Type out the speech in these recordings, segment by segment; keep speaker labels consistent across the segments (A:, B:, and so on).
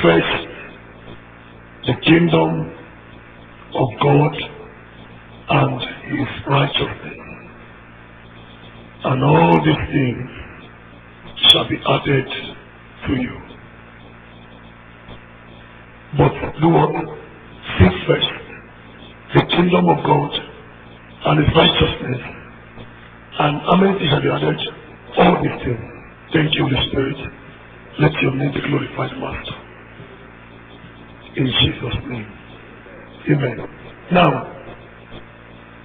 A: first the kingdom of God and his righteousness, and all these things shall be added to you. But do what? Seek first the kingdom of God and his righteousness, and how many things shall be added? All these things. Thank you, Holy Spirit. Let your name be glorified, Master. In Jesus' name. Amen. Now,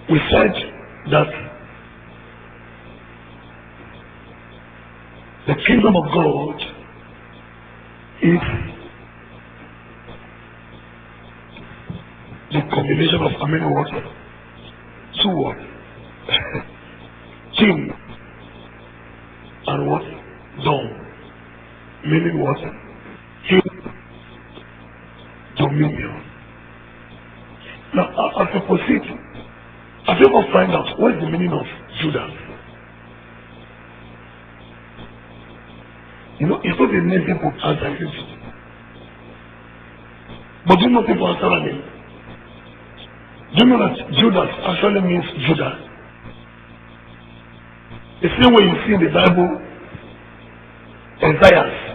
A: we said that the kingdom of God is the combination of how many words? 2 words. King and what? Dom. Meaning what? King, dominion. Now, as I proceed, have you ever find out what is the meaning of Judas? You know, it's not a name people answer it. But do you know people answer a name? Do you know that Judas actually means Judah? The same way you see in the Bible, Isaiah,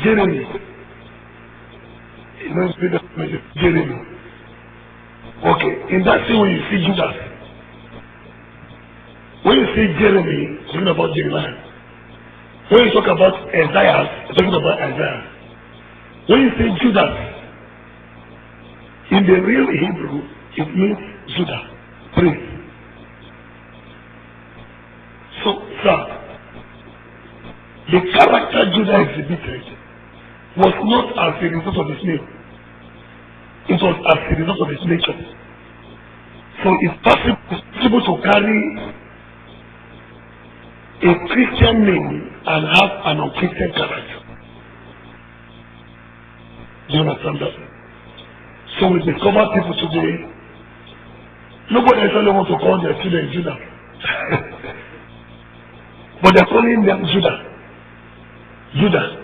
A: Jeremy. You know, Jeremy. Okay, in that same way you see Judas. When you see Jeremy, you're talking about Jeremiah. When you talk about Isaiah, you're talking about Isaiah. When you say Judas, in the real Hebrew, it means Judah, prince. So, sir, the character Judah exhibited was not as a result of his name. It was as a result of his nature. So it's possible to carry a Christian name and have an unchristian character. Do you understand that? So we discover people today, nobody actually wants to call their children Judah. But they're calling them Judah. Judah.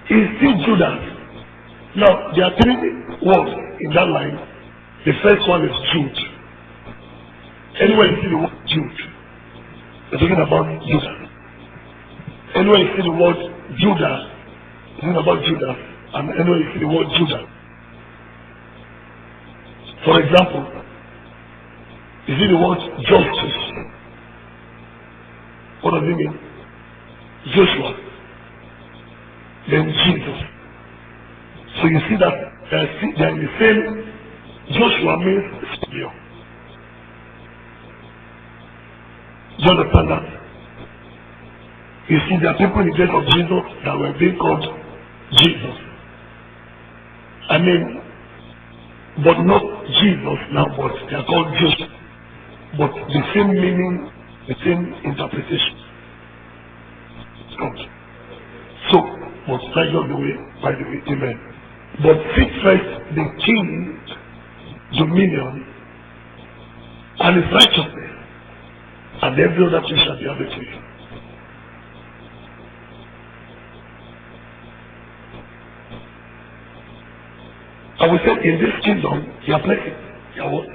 A: Is still Judah. Now, there are 3 words in that line. The first one is Jude. Anywhere you see the word Jude, you're talking about Judah. Anywhere you see the word Judah, you're talking about Judah. And anywhere you see the word Judah. For example, you see the word justice. What does it mean? Joshua. Then Jesus. So you see that they're in the same. Joshua means Savior. Do you understand that? You see, there are people in the days of Jesus that were being called Jesus. I mean, but not Jesus now, but they are called Jesus. But the same meaning, the same interpretation. God. So, but that's just the way, by the way, amen. But seek first the king, dominion, and his righteousness, and every other thing shall be added to you. And we said in this kingdom, you are blessed. You are what?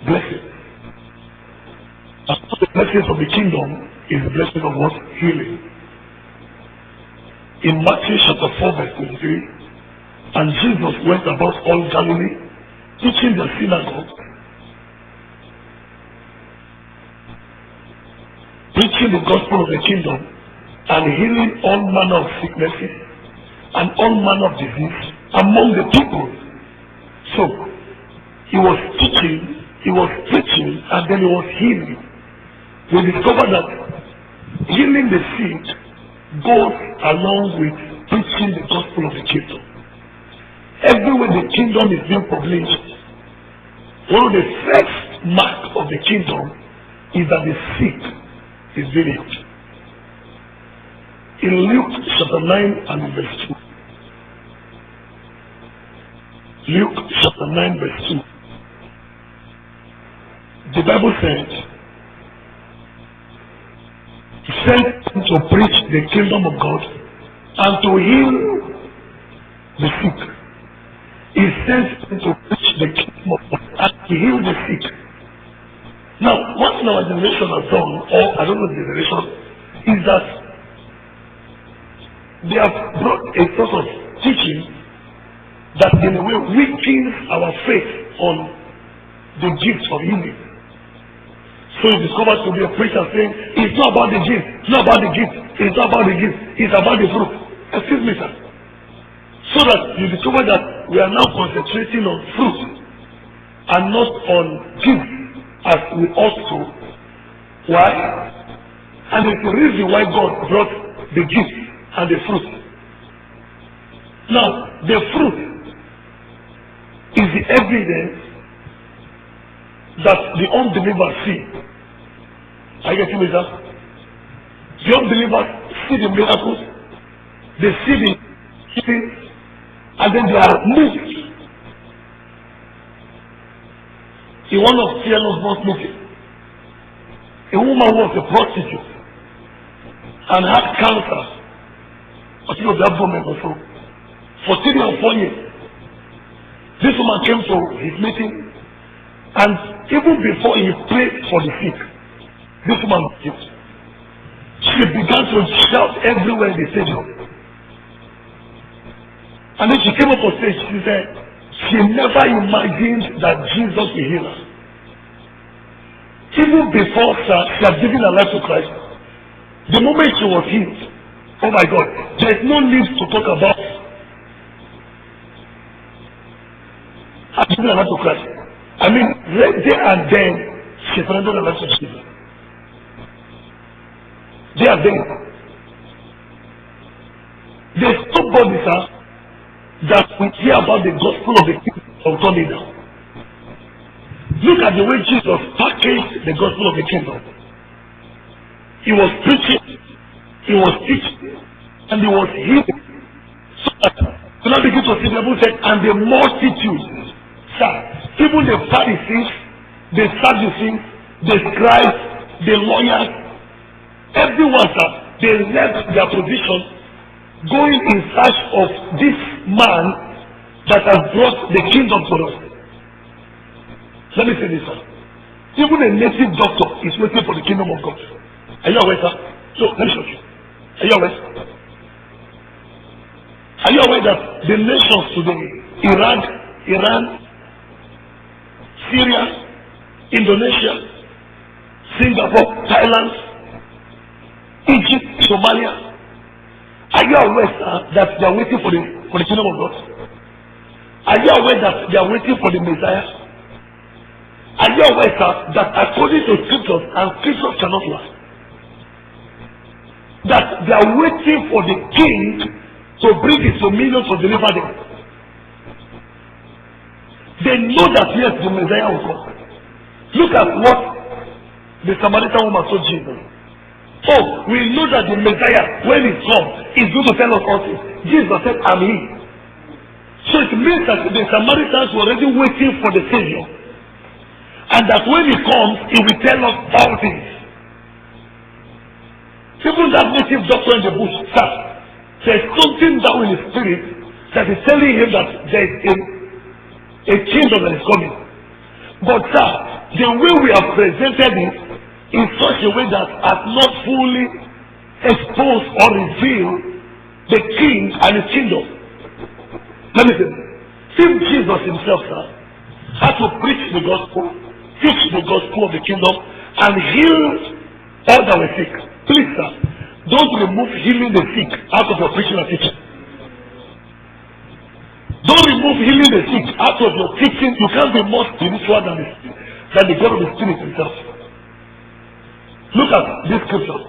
A: Blessed. And the blessings of the kingdom is the blessing of what? Healing. In Matthew chapter 4 verse 23, and Jesus went about all Galilee, teaching the synagogue, preaching the gospel of the kingdom, and healing all manner of sicknesses and all manner of disease among the people. So, he was teaching, he was preaching, and then he was healing. We discovered that healing the sick goes along with preaching the gospel of the kingdom. Everywhere the kingdom is being published, one of the first marks of the kingdom is that the sick is being healed. In Luke chapter 9 and verse 2. Luke chapter 9 verse 2. The Bible said, he sent him to preach the kingdom of God and to heal the sick. He sent him to preach the kingdom of God and to heal the sick. Now, what our generation has done, or I don't know the generation, is that they have brought a sort of teaching that in a way weakens our faith on the gift of healing. So you discover to be a preacher saying, it's not about the gift, it's not about the gift, it's not about the gift, it's about the fruit. Excuse me, sir. So that you discover that we are now concentrating on fruit and not on gift as we ought to. Why? And it's the reason why God brought the gift and the fruit. Now, the fruit is the evidence that the unbelievers see. Are you getting me, sir? The unbelievers see the miracles, they see the healing, and then they are moved. In one of T.L. Osborn's meeting, a woman was a prostitute and had cancer, I think of the abdomen or so, for 3 or 4 years. This woman came to his meeting, and even before he prayed for the sick, this woman was sick. She began to shout everywhere in the stadium. And then she came up on stage, she said, she never imagined that Jesus will heal her. Even before she had given her life to Christ, the moment she was healed, oh my God, there is no need to talk about giving her life to Christ. I mean, right there and then, she surrendered her life to Jesus. There and then. There's nobody, sir, that we hear about the gospel of the kingdom of God now. Look at the way Jesus packaged the gospel of the kingdom. He was preaching, he was teaching, and he was healing. So now begin to see the Bible said, and the multitude, sir, even the Pharisees, the Sadducees, the scribes, the lawyers, everyone, sir, they left their position going in search of this man that has brought the kingdom to us. Let me say this, sir. Even a native doctor is waiting for the kingdom of God. Are you aware, sir? So, let me show you. Are you aware? Are you aware that the nations today, Iran, Syria, Indonesia, Singapore, Thailand, Egypt, Somalia, are you aware, sir, that they are waiting for the kingdom of God? Are you aware that they are waiting for the Messiah? Are you aware, sir, that according to scriptures, and scriptures cannot lie, that they are waiting for the king to bring his dominion to deliver them? They know that yes, the Messiah will come. Look at what the Samaritan woman told Jesus. Oh, we know that the Messiah, when he comes, is going to tell us all things. Jesus said, I'm he. So it means that the Samaritans were already waiting for the Savior. And that when he comes, he will tell us all things. Even that native doctor in the bush, sir, there's something down in his spirit that is telling him that there is a kingdom that is coming. But sir, the way we have presented it in such a way that has not fully exposed or revealed the king and his kingdom. Let me say, if Jesus himself, sir, had to preach the gospel, teach the gospel of the kingdom, and heal all that were sick, please, sir, don't remove healing the sick out of your preaching and teaching. Don't remove healing the sick out of your teaching. You can't be more spiritual than the God of the Spirit himself. Look at this scripture.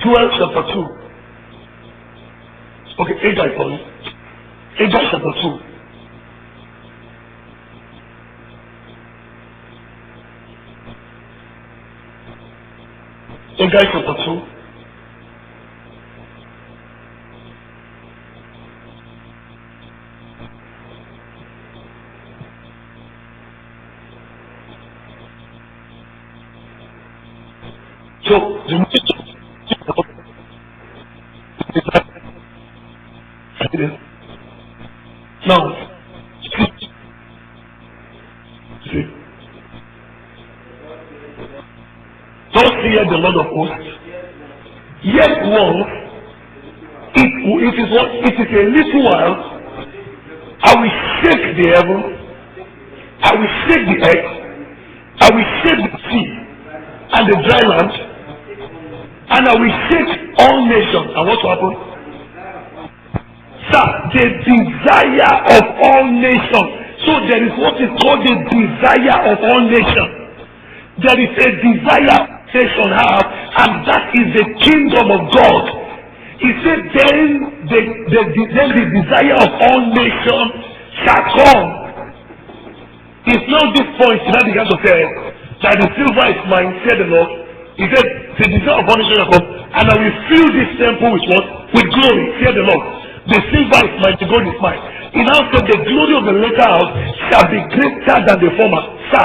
A: Joel chapter 2. Okay, Haggai, sorry. Haggai chapter 2. Haggai chapter 2. So, the Yes. Now, see. Thus hear the Lord of hosts. Yet once, it is a little while, I will shake the heaven, I will shake the earth, I will shake the sea and the dry land, and I will shake all nations. And what will happen? Sir, the desire of all nations. So there is what is called the desire of all nations. There is a desire nation have, and that is the kingdom of God. He said, then the desire of all nations shall come. It's now this point that began to say that the silver is mine, said the Lord. He said, the desire of all nations shall come, and I will fill this temple with what? With glory, said the Lord. The silver is mine, the gold is mine. He now said, the glory of the latter house shall be greater than the former. Sir,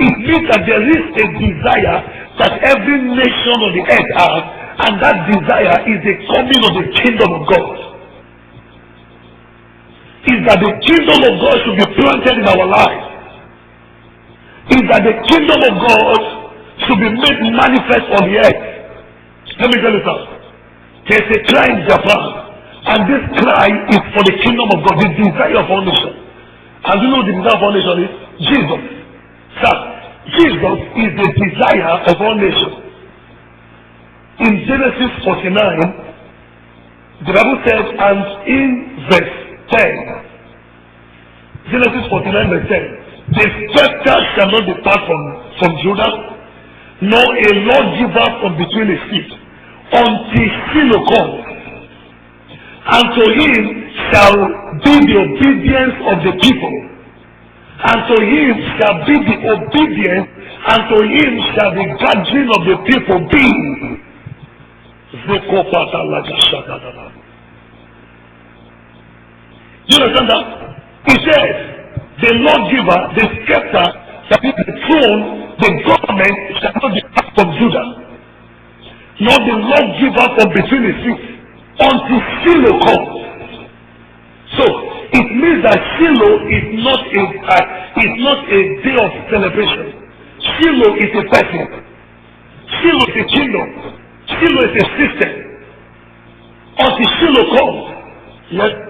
A: it means that there is a desire that every nation on the earth has, and that desire is the coming of the kingdom of God. Is that the kingdom of God should be planted in our lives. Is that the kingdom of God should be made manifest on the earth. Let me tell you something. There's a cry in Japan, and this cry is for the kingdom of God, the desire of all nations. And you know the desire of all nations is Jesus. Sir, Jesus is the desire of all nations. In Genesis 49, the Bible says, and in verse 10, Genesis 49 verse 10, the scepter shall not depart from Judah, nor a lawgiver from between his feet, until Shiloh comes. And to him shall be the obedience of the people. And to him shall be the obedience, and to him shall the gathering of the people be. Do you understand that? He says, the lawgiver, the scepter, shall be the throne, the government shall not depart from Judah, nor the lawgiver from between his feet, until Shiloh comes. So, it means that Shiloh is not a day of celebration. Shiloh is a person. Shiloh is a kingdom. Shiloh is a system. Until Shiloh comes. Yes.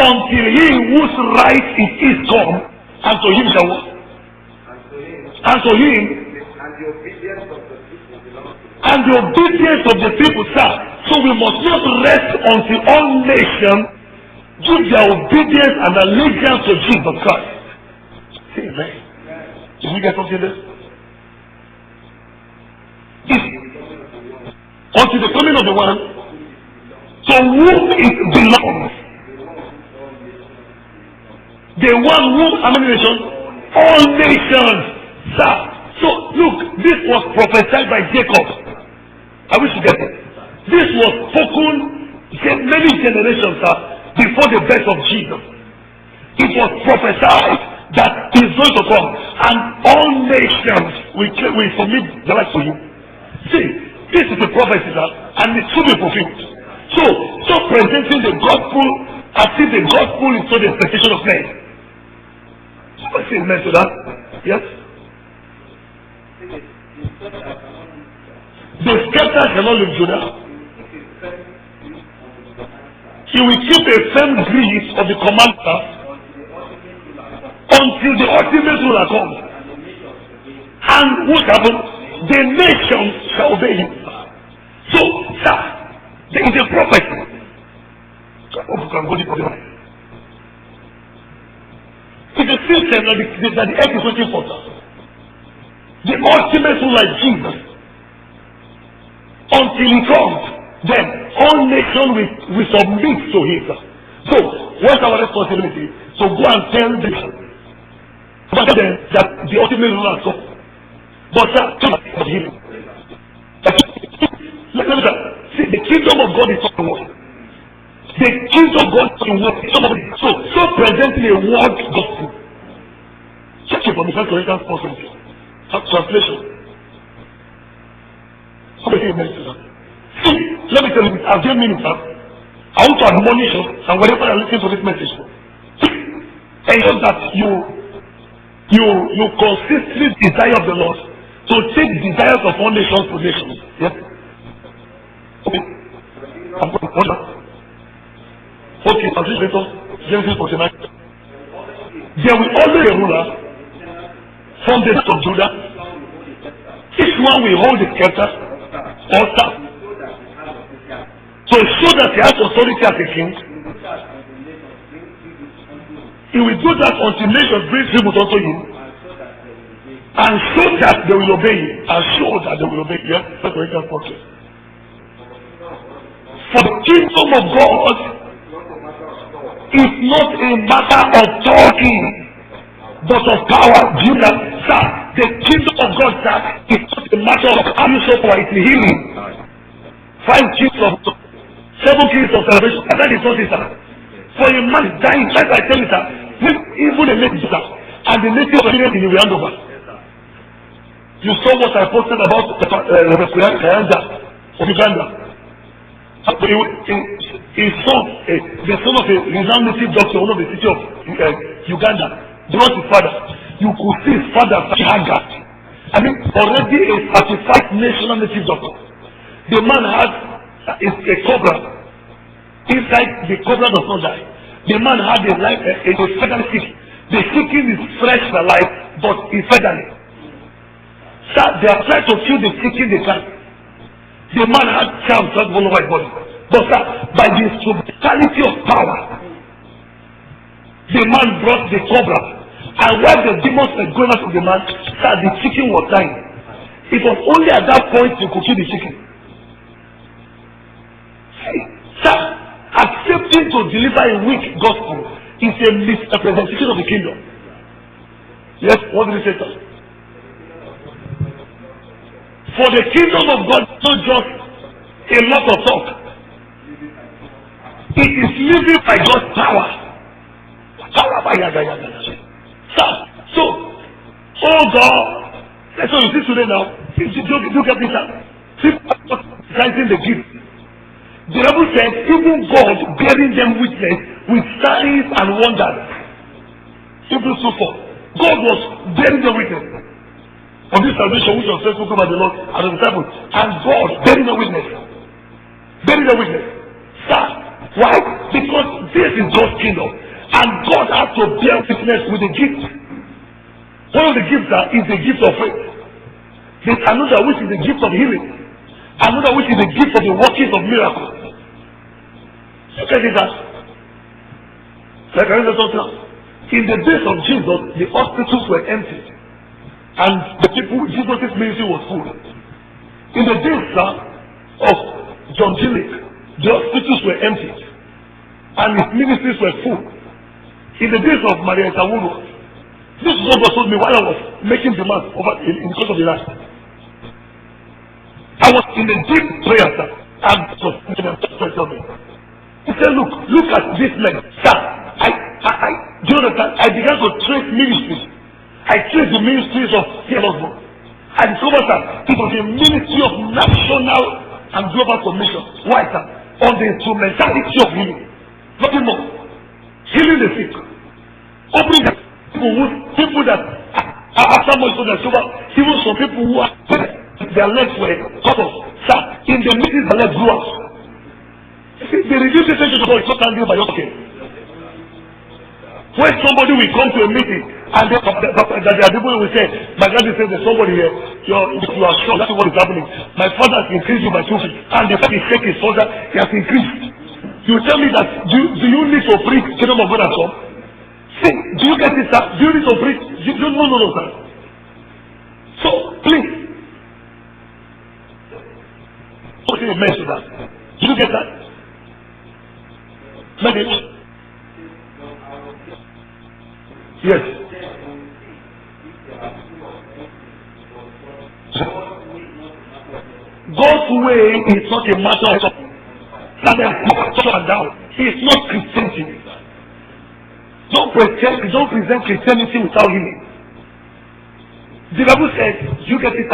A: Until he whose right it is come, and to him shall what? And to him. And the obedience of the people, sir. So we must not rest until all nations give their obedience and allegiance to Jesus Christ. Amen. Did you get something there? Until the coming of the one to whom it belongs. The one whom, how many nations? All nations, sir. So look, this was prophesied by Jacob. I wish you get it. This was spoken many generations, sir, before the birth of Jesus. It was prophesied that he is going to come, and all nations will submit the life to him. See, this is the prophecy, sir, and it should be fulfilled. So, stop presenting the gospel as if the gospel is not the expectation of men. What is meant to that? Yes? The scepter cannot leave Judah. He will keep a firm grip of the commander until the ultimate ruler comes. And what happens? The nation shall obey him. So, sir, there is a prophecy. It's a system that the earth is waiting for. The ultimate ruler is Jesus. Until he comes, then all nations will submit to him. So, what's our responsibility? So go and tell them that the ultimate ruler has come. But sir, of healing. Let me see, the kingdom of God is not the word. The kingdom of God is the word. So presenting a word gospel. Check it from the 1 Corinthians 4:17. Translation. How many amen to that? See, let me tell you this. I've given minutes. I want to admonish you, and whenever I listen to this message, ensure that you consistently desire of the Lord to take desires of one nation to nation. Yes. Okay. Okay, translation Genesis 49. There will always be a ruler from the state of Judah. Each one will hold the scepter or staff to show that he has authority as a king. He will do that until nations bring tribute unto him, and show that they will obey him, and show that they will obey him. Yes, that's what it is. For the kingdom of God is not a matter of talking, but of power. Do you know, sir? The kingdom of God, sir, is not a matter of how you show power. It's healing. 5 kings of 7 kings of salvation. And that is not it, sir. For a man dying, like I tell you, sir, even a native, sir, and the native of India will hand over. You saw what I posted about Reverend Kayanja of Uganda. His son, the son of a renowned native doctor, one of the city of Uganda, brought his father. You could see his father haggard. I mean, already a certified national native doctor. The man had a cobra. Inside, the cobra does not die. The man had a feather stick. The chicken is fresh and alive, but it's featherless. So they are trying to kill the chicken they can. The man had charms all over his body. But sir, by the instrumentality of power, the man brought the cobra. And while the demons were going out of the man, sir, the chicken was dying. It was only at that point you could kill the chicken. See, sir, accepting to deliver a weak gospel is a misrepresentation of the kingdom. Yes, what did he say, sir? For the kingdom of God is not just a lot of talk. It is living by God's power. So, oh God, that's what you see today now. You get this out. People the gift. The Bible said, even God bearing them witness with signs and wonders. Hebrews 2:4. God was bearing them witness on this salvation which was first spoken by the Lord and the disciples, and God bearing them witness. Bearing them witness. Sir, why? Because this is God's kingdom, and God has to bear witness with a gift. One of the gifts is the gift of faith. There's another which is the gift of healing. Another which is the gift of the workings of miracles. Look at it as like I said now. In the days of Jesus, the hospitals were empty, and the people, Jesus' ministry was full. In the days of John Gillick, the hospitals were empty, and his ministries were full. In the days of Maria Tawuru, this is what God told me while I was making demands over in the course of the life. I was in a deep prayer, sir, and tell me. He said, look at this man, sir. Do you understand? I began to trace ministries. I traced the ministries of Theology. I discovered that it was a ministry of national and global commission. Why, sir? On the instrumentality of healing. Nothing more. Healing the sick. Opening the people that are after much for their sober, even some people who are their legs were cut off. Sir, in the meetings the legs grew out. The reduced attention to God is not handled by your okay. When somebody will come to a meeting and there are people who will say, my daddy says there's somebody here, you are sure that's what is happening. My father has increased you by 2 feet, and the fact he shake his father, he has increased. You tell me that do you need to preach kingdom of God at all? See, do you get this, sir? Do you need to preach? No, sir. So please, put in a message that. Do you get that? Message? Yes. God's way is not a matter of up and down. It's not Christianity. Don't present Christianity without healing. The Bible says, you get it,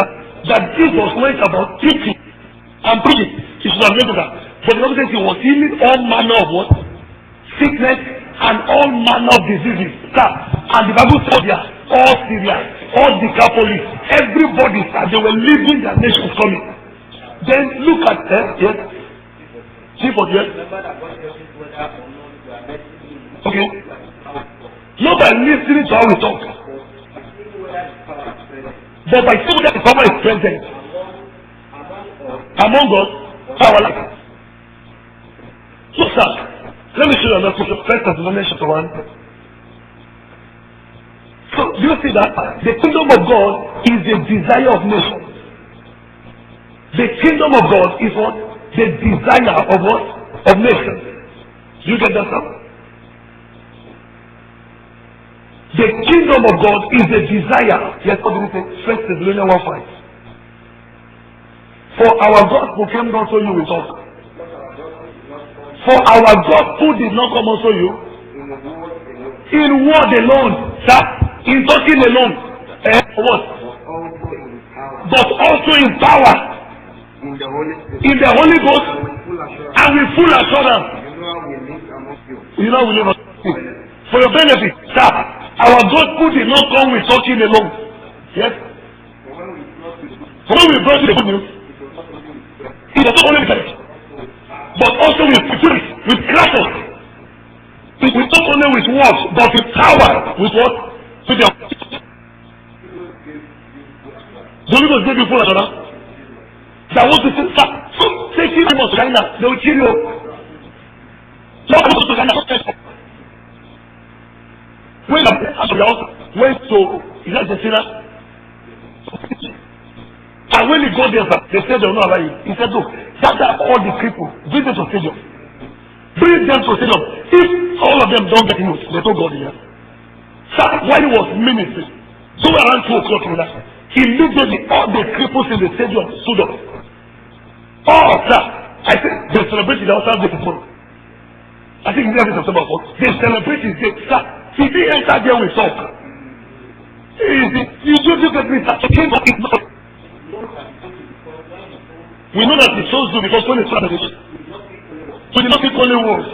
A: that Jesus went about teaching and preaching. He should have made that But the Bible says he was healing all manner of what? Sickness and all manner of diseases. Sir, and the Bible said there, all Syria, all Decapolis, everybody, sir, they were leaving their nations coming. Then look at yes. See for yes. Okay. Not by listening to how we talk, but by saying that the power is present among us, our life. So, sir, let me show you another scripture. 1 Thessalonians chapter 1. So, do you see that? The kingdom of God is the desire of nations. The kingdom of God is what? The desire of what? Of nations. Do you get that, sir? The kingdom of God is the desire. Yes, what did he say? 1 Thessalonians 1:5. For our gospel came not so you will talk. For our gospel did not come also you. In word alone, sir. In talking alone. What? But also in power. In the Holy Ghost. And with full assurance. You know we live for your benefit, sir. Our gospel did not come with talking alone. Yes? When we brought the good news, it was not only with it, but also with crackers. It was not only with words, but with power. With what? With the Holy Ghost gave you full assurance. That was the same, sir. Say kill him to China, they will kill you. Not to China. When the house went to Argentina, and when he got there, they said they will not allow you. He said, look, gather all the people, bring them to stadium. Bring them to stadium. If all of them don't get news, they don't go there. Sir, while he was ministering, so around 2 o'clock in the night, immediately all the cripples in the stadium stood up. Oh, sir, I said, they celebrated the outside day before. I think it's every September 4th. They celebrated the day, sir. He didn't enter there with talk. You do get me, sir. We know that the souls do because when it's started, we did not speak only words.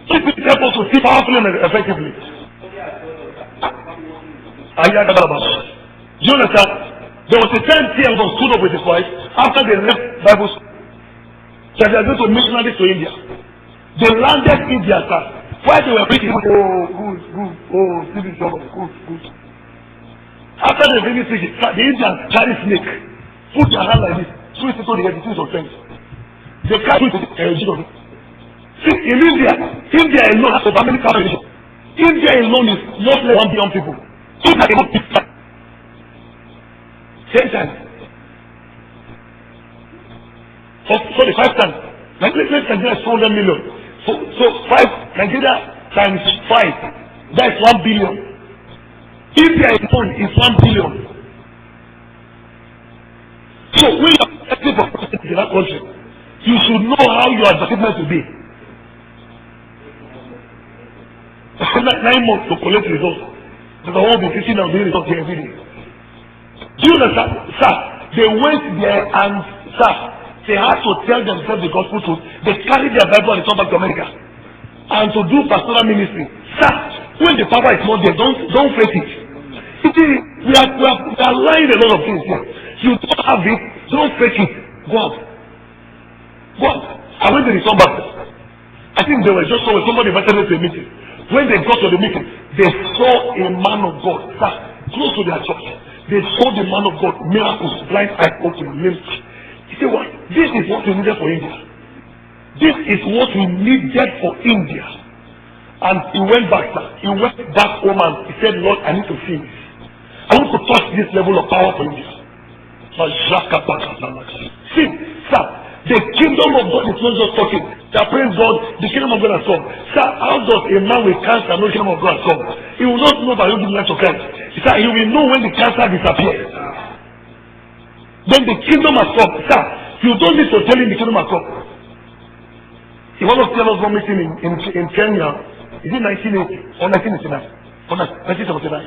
A: Keep it able to see powerfully and effectively. Do you understand? There was a time T.L. was stood up with his wife after they left Bible school. That they are going to missionaries to India. They landed in India, sir. While they were preaching, good. After they finish preaching, the Indians carry snake, put their hand like this, twist it to the head, the things of things. They carry it to the head. See, in India alone has over many population. India alone is not less than 1 billion people. India alone is 10 times. So the 5 times. Like let's Nigeria is 400 million. So 5 Nigeria times 5. That is 1 billion. India alone is 1 billion. So when you are active for in that country, you should know how your advertisement will be. 9 months to collect results. Because I won't be fishing and doing results here every day. Do you understand? Sir, they went there and sir, they had to tell themselves the gospel truth. They carried their Bible and come back to America. And to do pastoral ministry. Sir, when the power is not there, don't fake it. See, we are lying a lot of things here. You don't have it, don't fake it. Go out. And when they return back, I think they were just somebody invited them to a meeting. When they got to the meeting, they saw a man of God, sir, close to their church. They saw the man of God, miracles, blind eyes open, ministry. He said, what? This is what we needed for India. This is what we needed for India. And he went back, sir. He went back home and he said, Lord, I need to see this. I want to touch this level of power for India. See, sir, the kingdom of God is not just talking. That praise God, the kingdom of God has come. Sir, how does a man with cancer know the kingdom of God has come? He will not know by who gives life to Christ. Sir, he will know when the cancer disappears. Then the kingdom has come. Sir, you don't need to tell him the kingdom has come. He want to tell us one meeting in Kenya. Is it 1980 or 1989? Or 1979?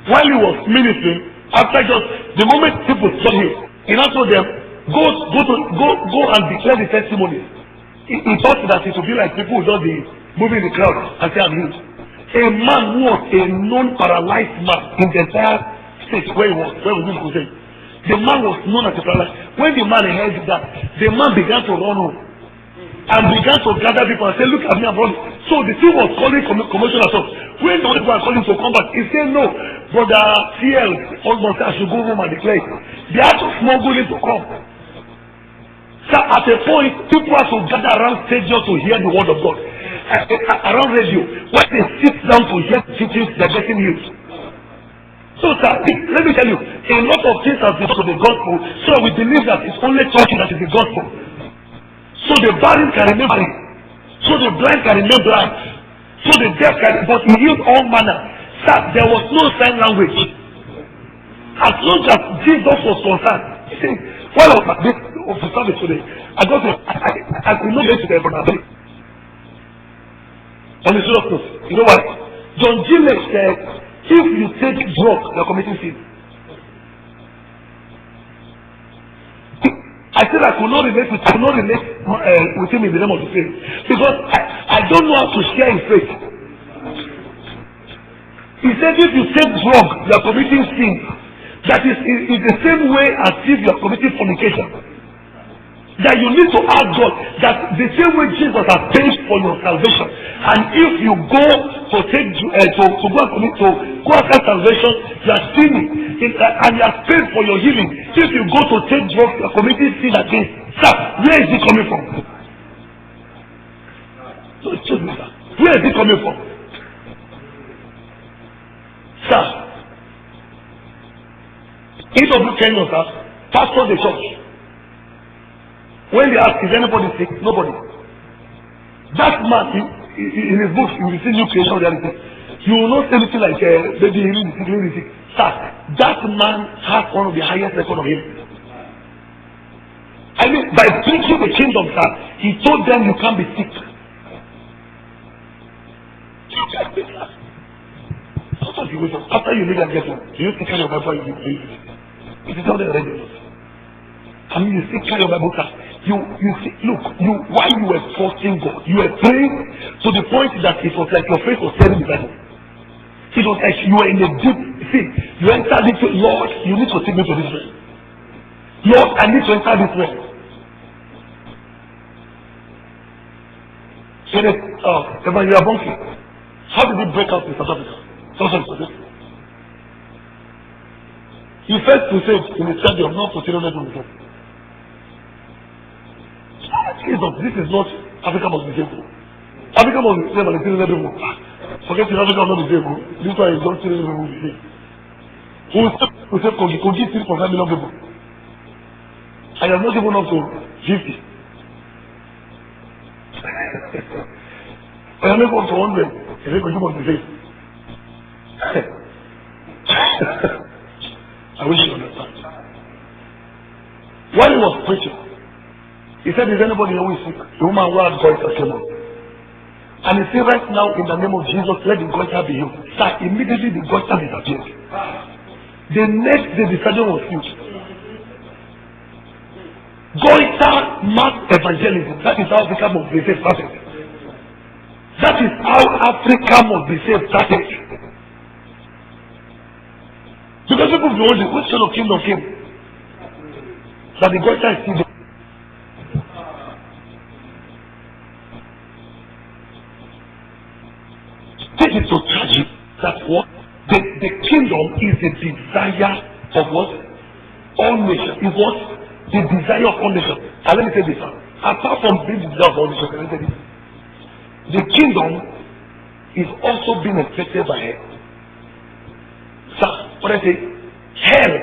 A: while he was ministering, after just the moment people saw him, he now told them, go and declare the testimony. He thought that it would be like people who just be moving the crowd and say, I'm healed. A man who was a known paralyzed man in the entire state where he was crusade. The man was known as a paralyzed. When the man heard that, the man began to run home and began to gather people and say, look at me, I'm running. So the thing was calling commotion at all. When the people are calling to come back, he said, no, brother CL, almost I should go home and declare it. They had to smuggle him to come. So at a point, people have to gather around stadium to hear the word of God. Around radio, when they sit down to hear teachings, they're getting used. So sir, let me tell you, a lot of things have been to the gospel, so we believe that it's only church that is the gospel. So the barren can remain barren, so the blind can remain blind, so the deaf can, but he healed all manner. Sir, there was no sign language. As long as Jesus was concerned, he said, while I was at this service today, I could not get to the brother. On the serious note, you know what? John Gilles said, if you take drugs, you are committing sin. I said I could not relate with him in the name of the faith, because I don't know how to share his faith. He said if you take drugs, you are committing sin. That is the same way as if you are committing fornication. That you need to ask God that the same way Jesus has paid for your salvation, and if you go to take to go and commit to go after salvation, you are sinning, and you are paid for your healing. If you go to take drugs, you are committing sin against. Sir, where is it coming from? So excuse me, sir. Where is it coming from? Sir, E.W. Kenyon, sir, pastor the church. When they ask, is anybody sick? Nobody. That man, in his book, you will see New Creation Reality. You will not say anything like, baby, healing the sick. Sir, that man has one of the highest records of healing. I mean, by preaching the kingdom, sir, he told them you can't be sick. You can't be sick. After you leave and get home, do you still carry your Bible? It is not already. I mean, you still carry your Bible, sir. You see, look, while you were trusting God, you were praying to the point that it was like your face was tearing the Bible. It was like you were in a deep sin. You entered into, Lord, you need to take me to this way. Lord, I need to enter this way. So that, you are bunking. How did it break out in South Africa? He first crusade in the stadium, not for 300 before. Jesus, this is not Africa must be saved. Africa must be saved by the 300 people. Forget it, Africa must not be saved. This one is not 300 people will be saved. Who will save Kogi 3.5 million people. I have not given up to 50. I have not given up to 100. I say Kogi must be saved. I wish you understand. While he was preaching, he said, is anybody who is sick? The woman who had goiter came out. And he said, right now, in the name of Jesus, let the goiter be healed. Sir, immediately the goiter disappeared. The next day, the surgeon was healed. Goiter mass evangelism. That is how Africa must be saved started. That is how Africa must be saved started. Because people be wondering, which kind of kingdom came? That the goiter is still there. Take it to tragic that what the kingdom is the desire of what? All nations. Is what? The desire of all nations. And let me say this. Apart from being the desire of all nations, let me say this. The kingdom is also being expected by hell. So, what I say, hell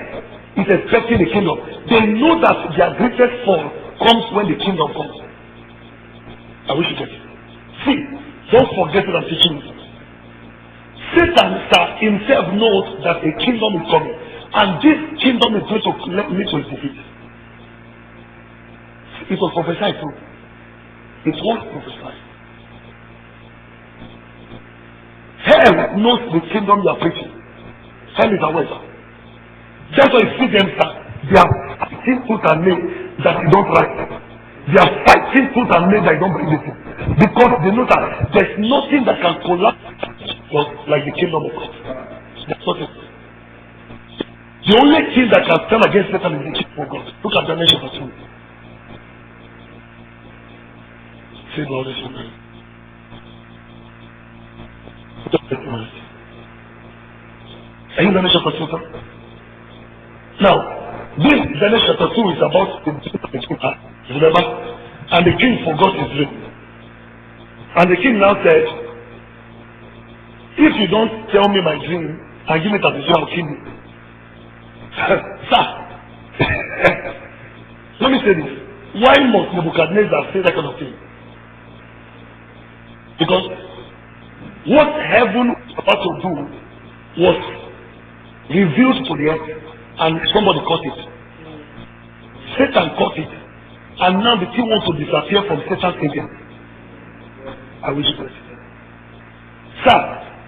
A: is expecting the kingdom. They know that their greatest fall comes when the kingdom comes. I wish you get it. See, don't forget what I'm teaching you. Satan himself knows that a kingdom is coming, and this kingdom is going to lead to his defeat. It was prophesied too. It was prophesied. Hell knows the kingdom you are preaching, Hell is aware. That's why you see them start. They are fighting tooth and nail that you don't write. They are fighting tooth and nail that you don't bring this in. Because they know that there's nothing that can collapse like the kingdom of God. That's what it is. The only thing that can stand against Satan is the kingdom of God. Look at Daniel chapter 2. Say the Lord is amen. Are you Daniel chapter 2? Now, this Daniel chapter 2 is about the king, remember? And the king forgot his dream. And the king now said, if you don't tell me my dream and give me that vision, I'll kill you. Sir, let me say this. Why must Nebuchadnezzar say that kind of thing? Because what heaven was about to do was revealed to the earth, and somebody caught it. Satan caught it, and now the thing wants to disappear from Satan's kingdom. I wish you could. Sir,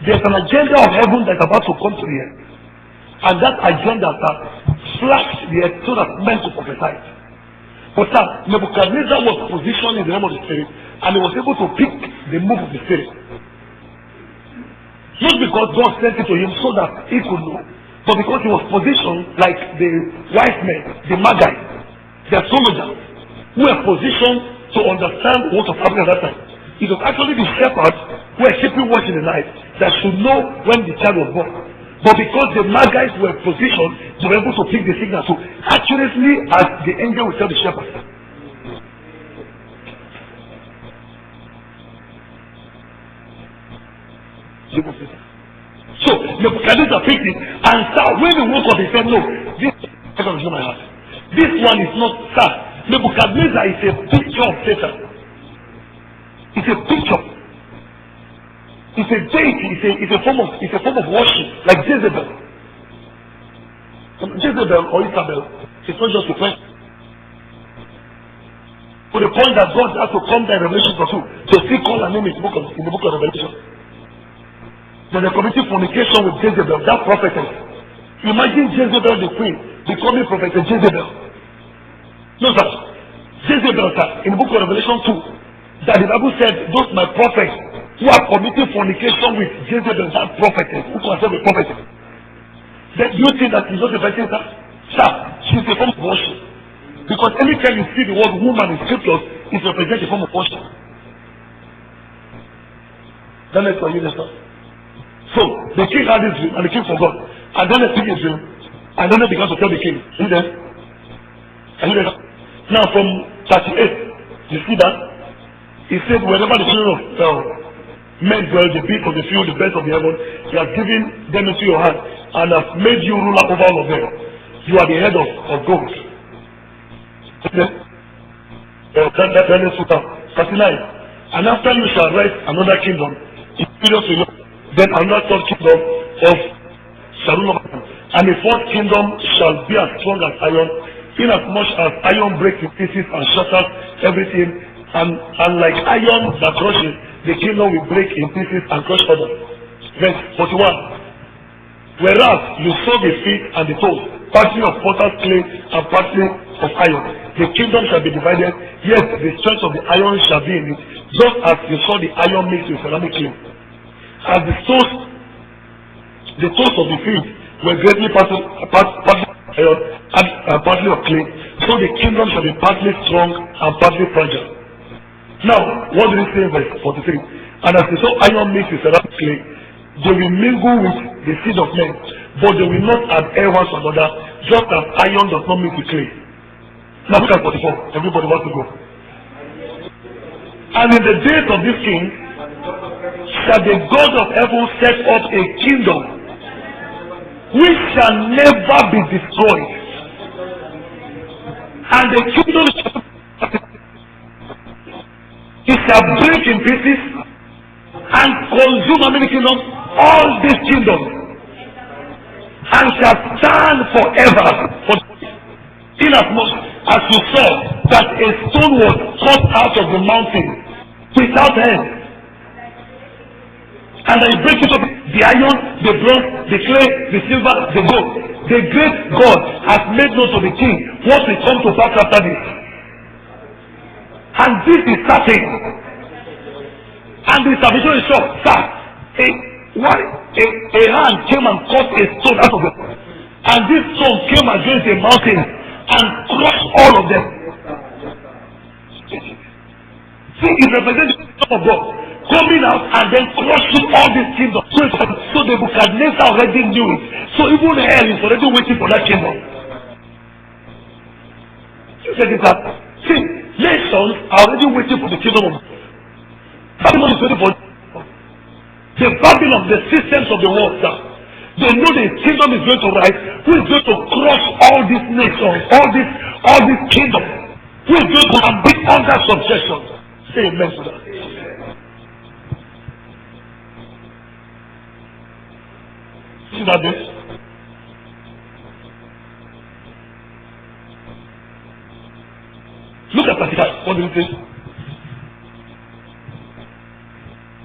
A: there's an agenda of heaven that's about to come to the earth, and that agenda flashed the earth so that men could prophesy. But sir, Nebuchadnezzar was positioned in the realm of the spirit, and he was able to pick the move of the spirit. Not because God sent it to him so that he could know, but because he was positioned like the wise men, the magi, the astrologers, who were positioned to understand what was happening at that time. It was actually the shepherds who were keeping watch in the night that should know when the child was born. But because the magi were positioned, they were able to pick the signal so accurately as the angel would tell the shepherds. So Nebuchadnezzar picked it, and sir, when he woke up, he said, no, this is not my heart. This one is not, sir. Nebuchadnezzar is a picture of Satan. It's a picture. It's a deity. It's a form of worship, like Jezebel. Jezebel or Isabel, it's not just a question. To the point that God has to come down in Revelation 2 to see call her name in the book of Revelation. Then they're committing fornication with Jezebel, that prophetess. Imagine Jezebel the queen becoming prophetess Jezebel. No sir, Jezebel sir, in the book of Revelation 2, that the Bible said those my prophets who are committing fornication with Jezebel, that prophetess, who consider a prophetess. Then do you think that she's not a virgin sir? Sir, she's a form of worship. Because anytime you see the word woman in scriptures, it represents a form of worship. Then let's for you sir. So the king had his dream and the king forgot. And then the king his dream. And then they began to tell the king. Are you there? Are you there? Now from 38, you see that? He said, wherever the children of men dwell, the beasts of the field, the birds of the heaven, he has given them into your hand and has made you ruler over all of them. You are the head of gold. Okay? 39. And after you shall rise another kingdom, inferior to you. Then another third kingdom of Shalom, and the fourth kingdom shall be as strong as iron, inasmuch as iron breaks in pieces and shatters everything, and like iron that crushes, the kingdom will break in pieces and crush others. Verse 41. Whereas you saw the feet and the toes, partly of potter's clay and partly of iron, the kingdom shall be divided, yet the strength of the iron shall be in it, just as you saw the iron mixed with ceramic clay. As the toes of the field were greatly partly iron and partly of clay, so the kingdom shall be partly strong and partly fragile. Now, what do we say in verse 43? And as they saw iron mixed with ceramic clay, they will mingle with the seed of men, but they will not adhere one to another, just as iron does not mix with clay. Now look at 44. Everybody wants to go. And in the days of this king, shall the God of heaven set up a kingdom which shall never be destroyed, and the kingdom shall break in pieces and consume how many kingdoms? All these kingdoms, and shall stand forever. Inasmuch as you saw that a stone was cut out of the mountain without end, And then he breaks it up, the iron, the bronze, the clay, the silver, the gold. The great God has made known to the king what will come to pass after this. And this is certain. And the salvation is sure. Sir, a hand came and cut a stone out of it. And this stone came against a mountain and crushed all of them. See, it represents the kingdom of God coming out and then crushing all these kingdoms. So the Nebuchadnezzar already knew it. So even hell is already waiting for that kingdom. You said it that. See, nations are already waiting for the kingdom of God. Babylon is waiting for the Babylon, the systems of the world. Sir. They know the kingdom is going to rise. Who is going to crush all these nations, all these kingdoms? Who is going to be under subjection? Say amen to that. See that this? Look at 35. What do you think?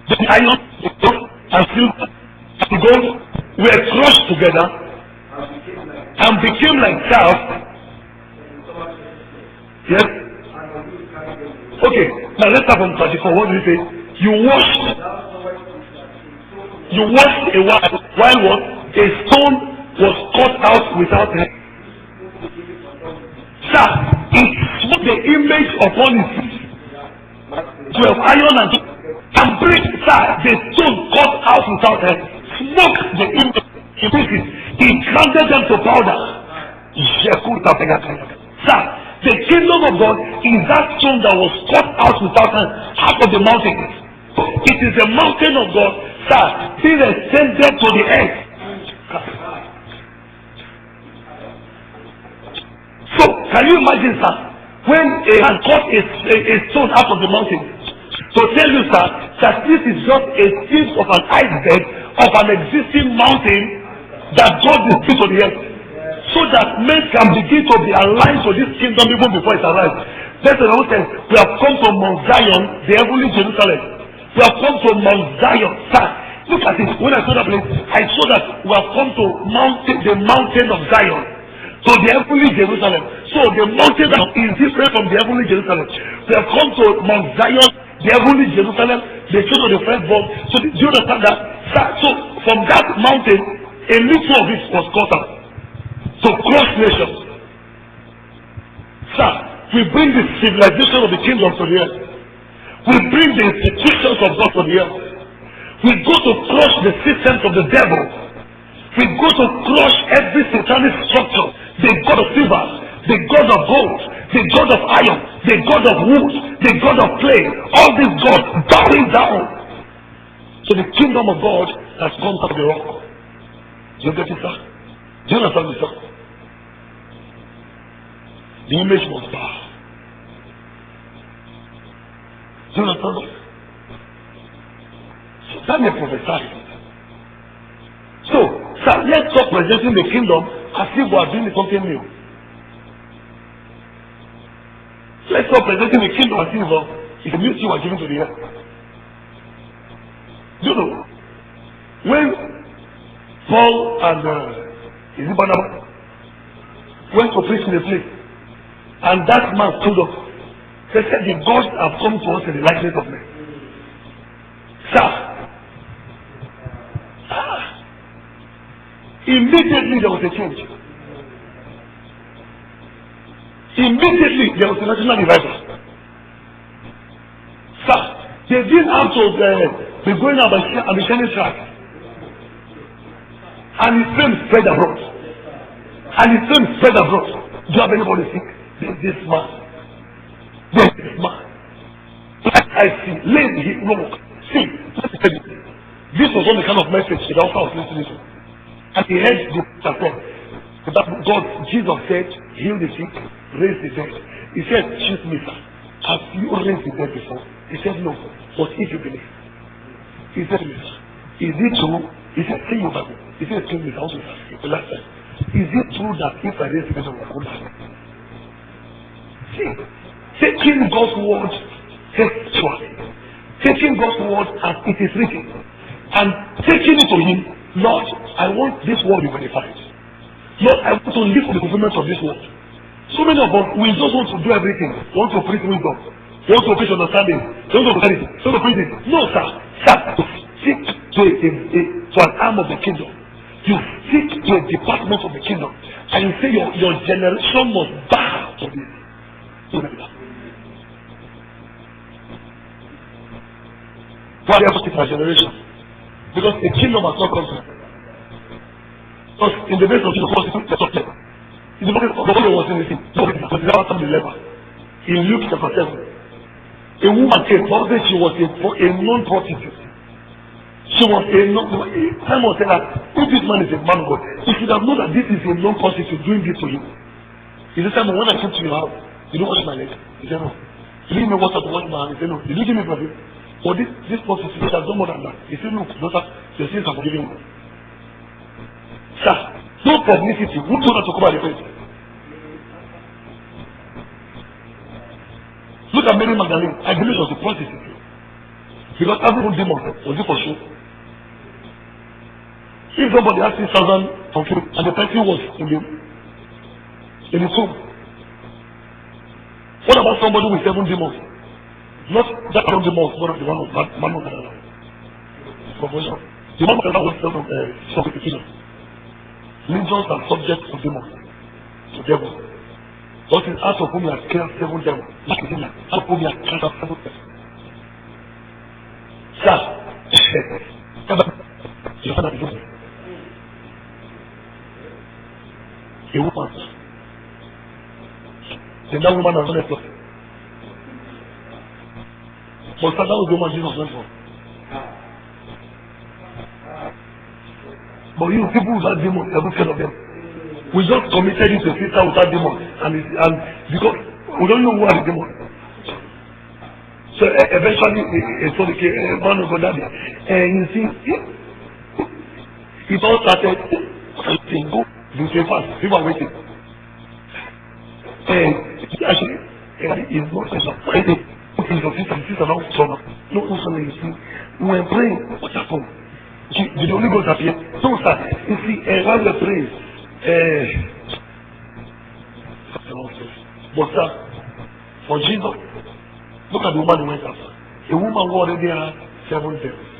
A: The iron, the gold, and silver, and the gold were crushed together and became like chaff. Yes? Okay, now let's start from 34. What do you say? You washed a while what? A stone was cut out without head. Sir, it put the image upon his feet. 12 iron and break, sir, the stone cut out without head. Smoke the image in pieces. He grounded them to powder. Sir, the kingdom of God is that stone that was cut out without hand out of the mountain. It is the mountain of God, sir, being extended to the earth. So, can you imagine, sir, when a hand cut a stone out of the mountain? To tell you, sir, that this is just a tip of an iceberg of an existing mountain that God is put on the earth, so that men can begin to be aligned to this kingdom even before it arrives. That's the whole thing. We have come to Mount Zion, the heavenly Jerusalem. We have come to Mount Zion. Sir, look at it. When I saw that place, I saw that we have come to the mountain of Zion, to the heavenly Jerusalem. So the mountain that is different from the heavenly Jerusalem. We have come to Mount Zion, the heavenly Jerusalem, the church of the firstborn. So do you understand that? So from that mountain, a little of it was cut out to cross nations. Sir, we bring the civilization of the kingdom to the earth. We bring the institutions of God to the earth. We go to crush the systems of the devil. We go to crush every satanic structure. The god of silver, the god of gold, the god of iron, the god of wood, the god of clay. All these gods bowing down. So the kingdom of God has come to the rock. Do you get it, sir? Do you understand this, sir? The image must bow. Do you understand this? So Daniel prophesied. So, sir, let's stop presenting the kingdom as if we are doing something new. Let's stop presenting the kingdom as if it's a new thing we are giving to the earth. Do you know? When Paul and is it Barnabas went to preach in a place, and that man stood up, they said, the gods have come to us in the likeness of men. Sir, immediately there was a change. Immediately there was a national revival. Sir, they didn't have to be going out and be sending tracks. And his fame spread abroad. And his fame spread abroad. Do you have anybody sick? This man. This man. I see. Lady, no. See, let me tell you. This was not the kind of message the doctor was listening to. And he heard the support. But God, Jesus said, heal the sick, raise the dead. He said, choose me, sir. Have you raised the dead before? He said, no. But if you believe. He said, is it true? He said, say your Bible. He said, tell me, I want to ask you the last time. Is it true that if I raise the dead, I will come back? See, taking God's word textually. Taking God's word as it is written. and taking it to him, Lord, I want this word to be verified. Lord, I want to live for the fulfillment of this word. So many of us, we just want to do everything. We want to preach wisdom. We want to preach understanding. We want to preach it. We want to preach it. No, sir. Sir, to stick to an arm of the kingdom. You stick to a department of the kingdom. And you say your generation must bow to this. Why do you have to keep my generation? Because the kingdom has not come to me. Because in the days of Jesus, the top level. In the days of the was in the thing. So it was never the level. In Luke chapter 7, a woman came, she was a non-prostitute. She was a non-prostitute. Simon said that if this man is a man of God, he should have known that this is a non-prostitute doing this to him. He said, Simon, when I came to your house, you don't wash my legs. He said, no. You didn't give me water to wash my hands. He said, no. Did you give me perfume? For this prostitute has done more than that. He said, no, daughter, your sins are forgiven you. Sir, no publicity. Who told her to cover the face? Look at Mary Magdalene. I believe it was a prostitute. Because every demon was it for sure. If somebody has 6,000 from food and the person was in the tomb, what about somebody with 7 demons? Not that 7 demons, but the one of man of God. The man of God was self-sufficient. Legions are subject to demons, to devils. But in out of whom you have killed 7 devils, out of whom you have killed 7 devils. Sir, you find that beautiful. A woman. Then that woman has done a plot. But that was the woman Jesus went for. But you people without demons, every kind of them. We just committed it to a sister without demons, and because we don't know who are the demons. So eventually, a man of God, you see, it all started. Go, you say fast. People are waiting. Actually, it's not special. It's your sister now turn up. No, you see, we were praying. What happened? Did the Holy Ghost appear? No, sir. You see, while we are praying, but sir, for Jesus, look at the woman who went after. A woman who already had 7 devils.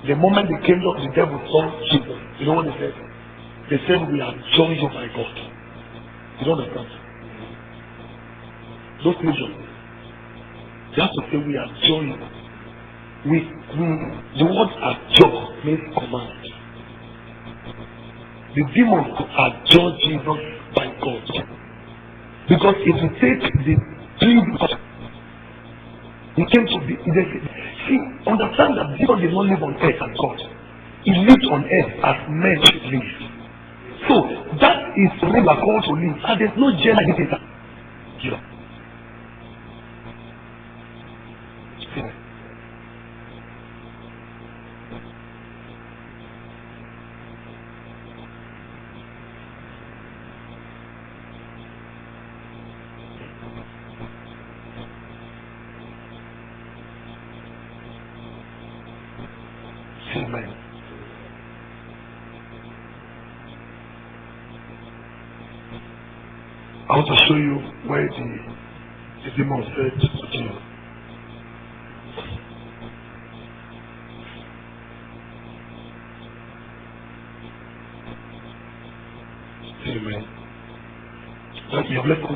A: The moment they came up, the devil saw Jesus. You know what they said? They said, we are joined by God. You don't understand? Those religions, they have to say we are joined. The word adjure means command. The demons adjure Jesus by God. Because if you take the three, he came to be. See, understand that Jesus did not live on earth as God. He lived on earth as men should live. So that is the way we are called to live. And there's no gender dictator. Yeah. Amen. I want to show you where the demon said to you. Amen. Let me have left it.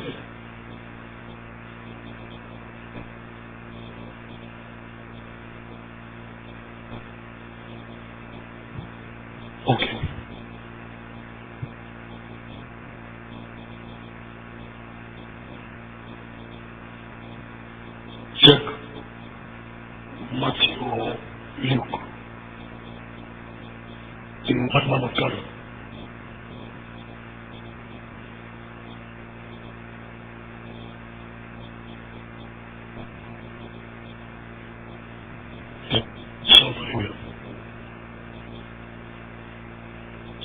A: Okay. Check Matthew or Luke. The madman of God.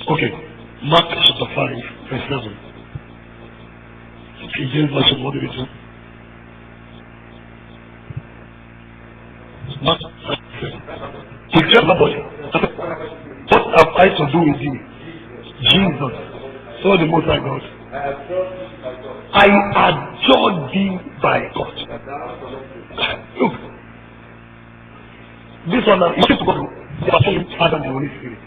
A: Okay, Mark chapter 5, verse 7. King James Version, what do we do? Just nobody. What have I to do with thee? Jesus. So the Most High God. I adjure thee by God. Look, this one now, you need to go to the Holy Father and the Holy Spirit.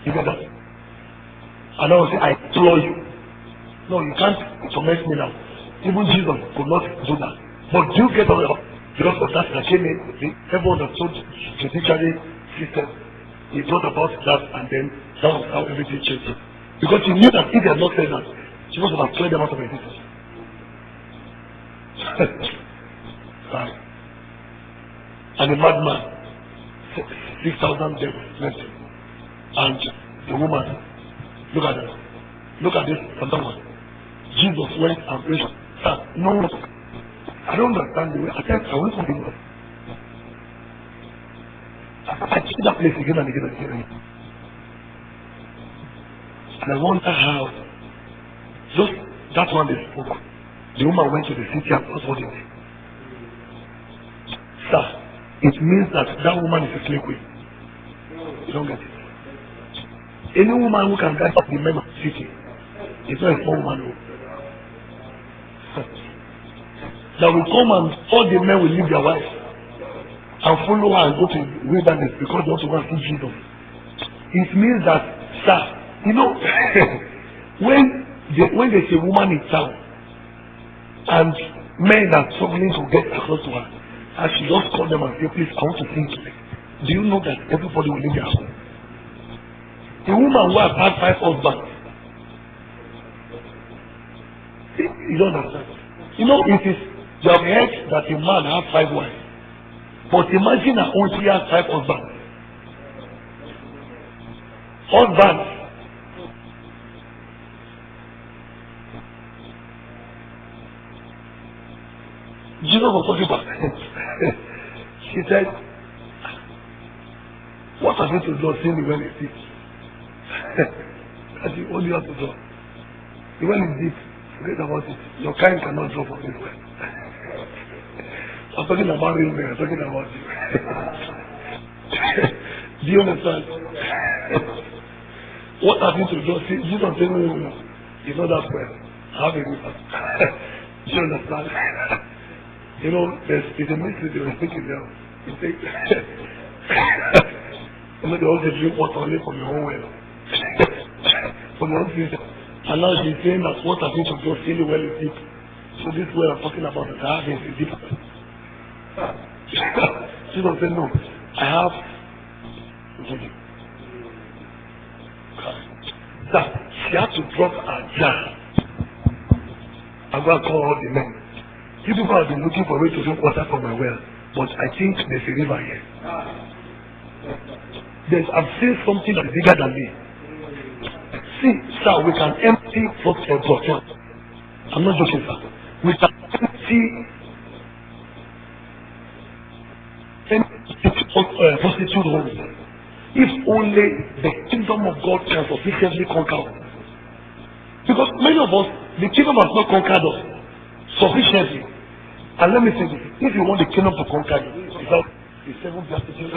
A: You get that? And I will say, I implore you. No, you can't torment me now. Even Jesus could not do that. But do you get all of because of that came in, everyone understood the judiciary system. He brought about that, and then that was how everything changed. Because he knew that if he had not said that, Jesus would have cleared them out of existence. Right. And the madman, 6,000 devils left him. And the woman, look at that. Look at this from someone. Jesus went and prayed. No, I don't understand the way. I went to the I see that place again and again and again. And I wonder how just that one they spoke. The woman went to the city and asked what it is. Sir, it means that that woman is a slave queen. You don't get it. Any woman who can get the men of the city is not a small woman. That will come and all the men will leave their wives and follow her and go to the wilderness because they want to go and see Jesus. It means that, sir, you know, when there's a woman in town and men are struggling to get across to her, and she just call them and say, please, I want to sing to them. Do you know that everybody will leave their home? A woman who has had 5 husbands, you don't understand. You know, it is you have heard that a man has 5 wives. But imagine her own, she has 5 husbands. Husbands. Jesus was talking about she said, what have you to do seeing the well is deep? That's the only have to do. The well is deep. Forget about it. Your kind cannot draw from this well. I'm talking about real men. I'm talking about you. Do you understand? What have you to do? See, Jesus said, no. You know that well. Have a river. Do you understand? You know, it's a mystery they were speaking there. You think, you know, they also drink water only from your own well. From your own system. And now she's saying that what have you to do? See the well is deep. So this well I'm talking about, that I have is deep. Jesus said, no, I have to give you. That she had to drop a jar. I'm going to call all the men. You people have been looking for a way to drink water from my well, but I think there's a river here. I've seen something that is bigger than me. See, sir, we can empty bottle. I'm not joking, sir. We can empty prostitute homes. If only the kingdom of God can sufficiently conquer us. Because many of us, the kingdom has not conquered us sufficiently. And let me say this, if you want the kingdom to conquer you, without the 7 beatitudes,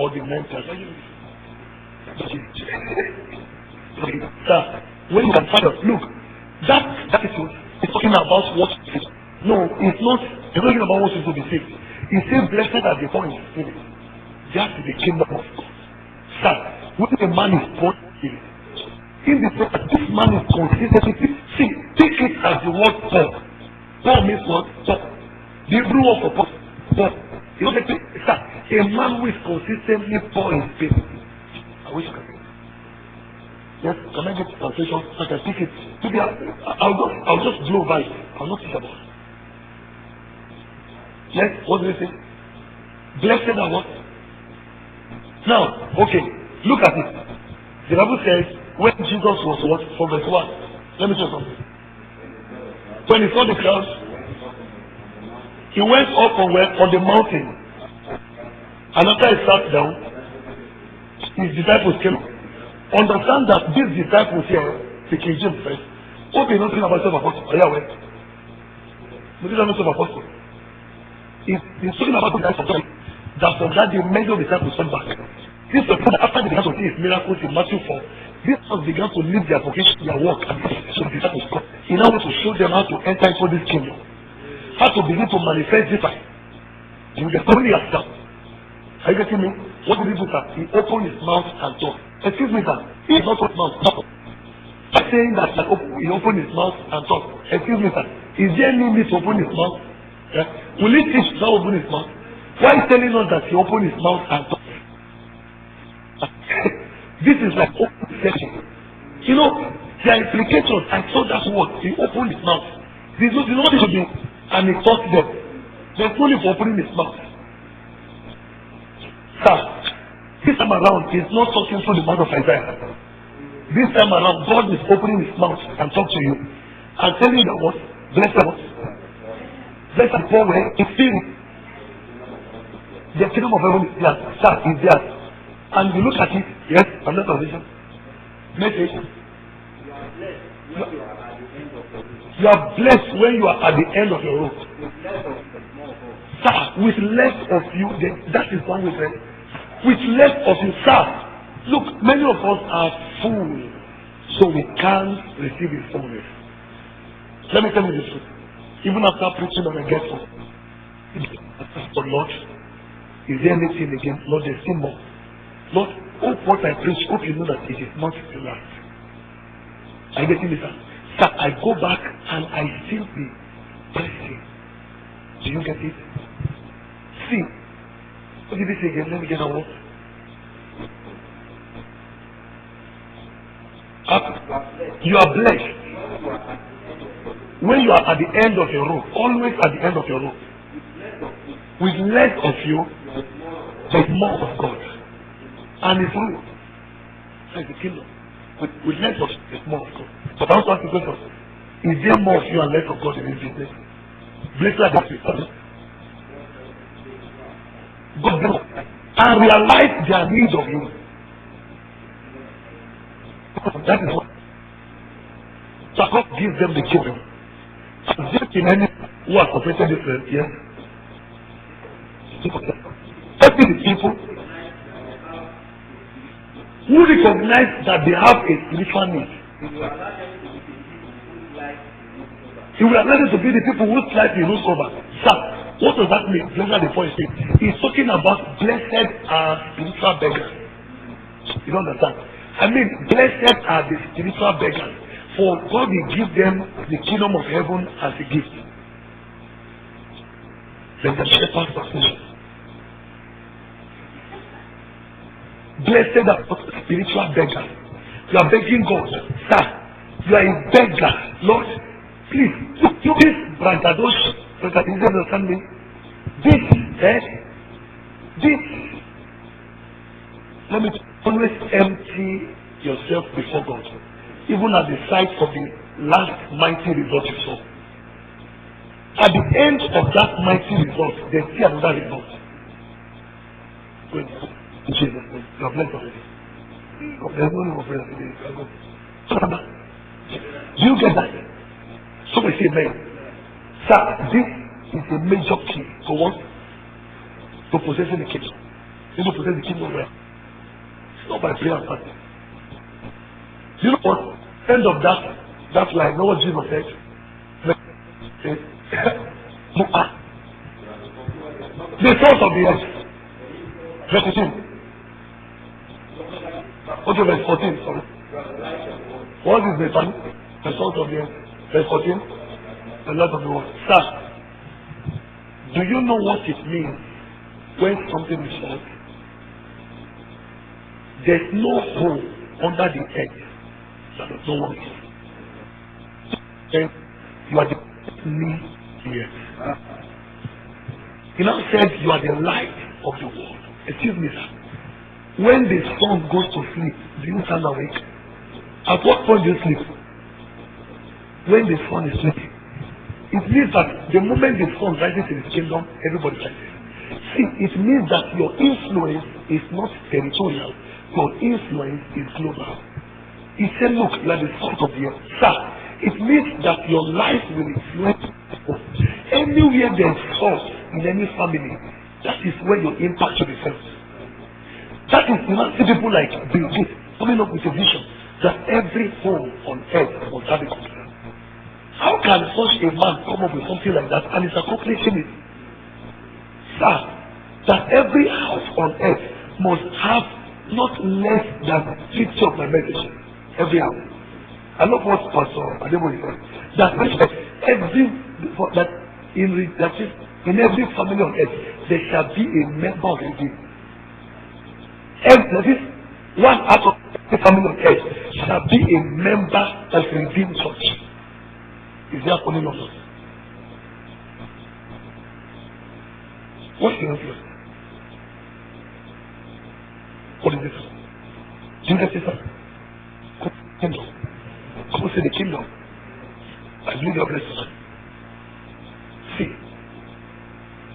A: or the 9 beatitudes. Sir, when you can find out, look, that attitude is talking about what is. No, it's not talking about what is to be saved. He says, blessed are the poor in spirit. That is the kingdom of God. Sir, when a man is born in the fact that this man is consistently, see, take it as the word poor. Poor means what? Poor. The Hebrew word for poor. Poor. You know, sir, a man who is consistently poor in spirit. I wish I could. Yes, can I get the translation? I can take it. Maybe I'll just blow by it. I'll not think about it. Yes, what do you say? Blessed are what? Now, okay, look at it. The Bible says, when Jesus was what? From verse 1. Let me tell you something. When he saw the crowd, he went up on the mountain. And after he sat down, his disciples came. Understand that these disciples here, the King James first, what they not saying about self-apostle? Are you aware? But these are not self-apostle. He's talking about the guys of God. that from that day many of the disciples turned back. This was after they began to see his miracles in Matthew 4. These ones began to leave their vocation, their work, and so the disciples come. He now wants to show them how to enter into this kingdom, how to begin to manifest this. You get only after. Are you getting me? What did he do, sir? He opened his mouth and talked. Excuse me, sir. He did not open his mouth. By saying that he opened his mouth and talked. Excuse me, sir. Is there any need to open his mouth? Yeah. Will he teach not open his mouth? Why is telling us that he opened his mouth and talked? This is like open session. You know, the implications. I saw that word. He opened his mouth. There's nobody to do, and he taught them. There's only for opening his mouth. Sir, this time around, he's not talking through the mouth of Isaiah. This time around, God is opening his mouth and talk to you and telling you that what? Bless the what? Bless the poor way. It's still the kingdom of heaven is there. Sir, is there. And you look at it, yes, I'm not transition. Message. You are blessed when you are at the end of your rope. Sir, with less of you, that is one way. With less of you, sir. Look, many of us are full, so we can't receive his fullness. Let me tell you the truth. Even after preaching on a guest home, but Lord, is there anything again? Lord, there's still more. Lord, hope what I preach, hope you know that it is not the last. Are you getting this? Sir, I go back and I still be pressing. Do you get it? See, what did he say again? Let me get a word. You are blessed when you are at the end of your rope. Always at the end of your rope. With less of you, there's more of God. And it's true. Like the kingdom. With less of you, there's more of God. But I also ask the question, is there more of you and less of God in this business? Blessed are the people. God knows. And realize their need of you. That is what. So God gives them the kingdom. And there in any who are operating different, yes. Helping the people who recognize that they have a spiritual need. He will allow them to be the people whose life he rules over. Sir, what does that mean? Blessed are the poor in spirit. He's talking about blessed are spiritual beggars. You don't understand? I mean, blessed are the spiritual beggars. For God will give them the kingdom of heaven as a gift. Then the shepherds of sinners. Blessed are spiritual beggars. You are begging God. Sir, you are a beggar. Lord, please, do this bragadosh. You understand me? This, let me always empty yourself before God. Even at the sight of the last mighty result you saw. At the end of that mighty result, there's still another result. Good. In Jesus' name. You are blessed already. There's no need for prayer today. Do you get that? Somebody say amen. Sir, this is a major key to what? To possessing the kingdom. You know, possess the kingdom where? It's not by prayer and fasting. You know what? End of that line. You know what Jesus said? The source of the earth. Verse 15. Okay, verse 14. Sorry. What is the time? The source of the earth. Verse 14. The Lord of the world. Sir, do you know what it means when something is false? There's no hole under the earth that does not want it. Then you are the me here. He now said you are the light of the world. Excuse me, sir. When the sun goes to sleep, do you stand awake? At what point do you sleep? When the sun is sleeping. It means that the moment the sun rises in his kingdom, everybody rises. See, it means that your influence is not territorial. Your influence is global. He said, look, you are the salt of the earth. Sir, it means that your life will influence people. Anywhere there is salt in any family, That is where your impact will be felt. That is, you know, see people like Bill Gates coming up with a vision that every home on earth must have a computer. How can such a man come up with something like that and is accomplishing it? Sir, that every house on earth must have not less than 50 of my message. Every house. I love what Pastor Adebo said. That every that in every family on earth there shall be a member of the team. That is, one out of the family on earth shall be a member of the Redeemed Church. Is there calling of us? What's the influence? What is this? Do you get this? Kingdom. Come on, say the kingdom. I believe your blessing. See,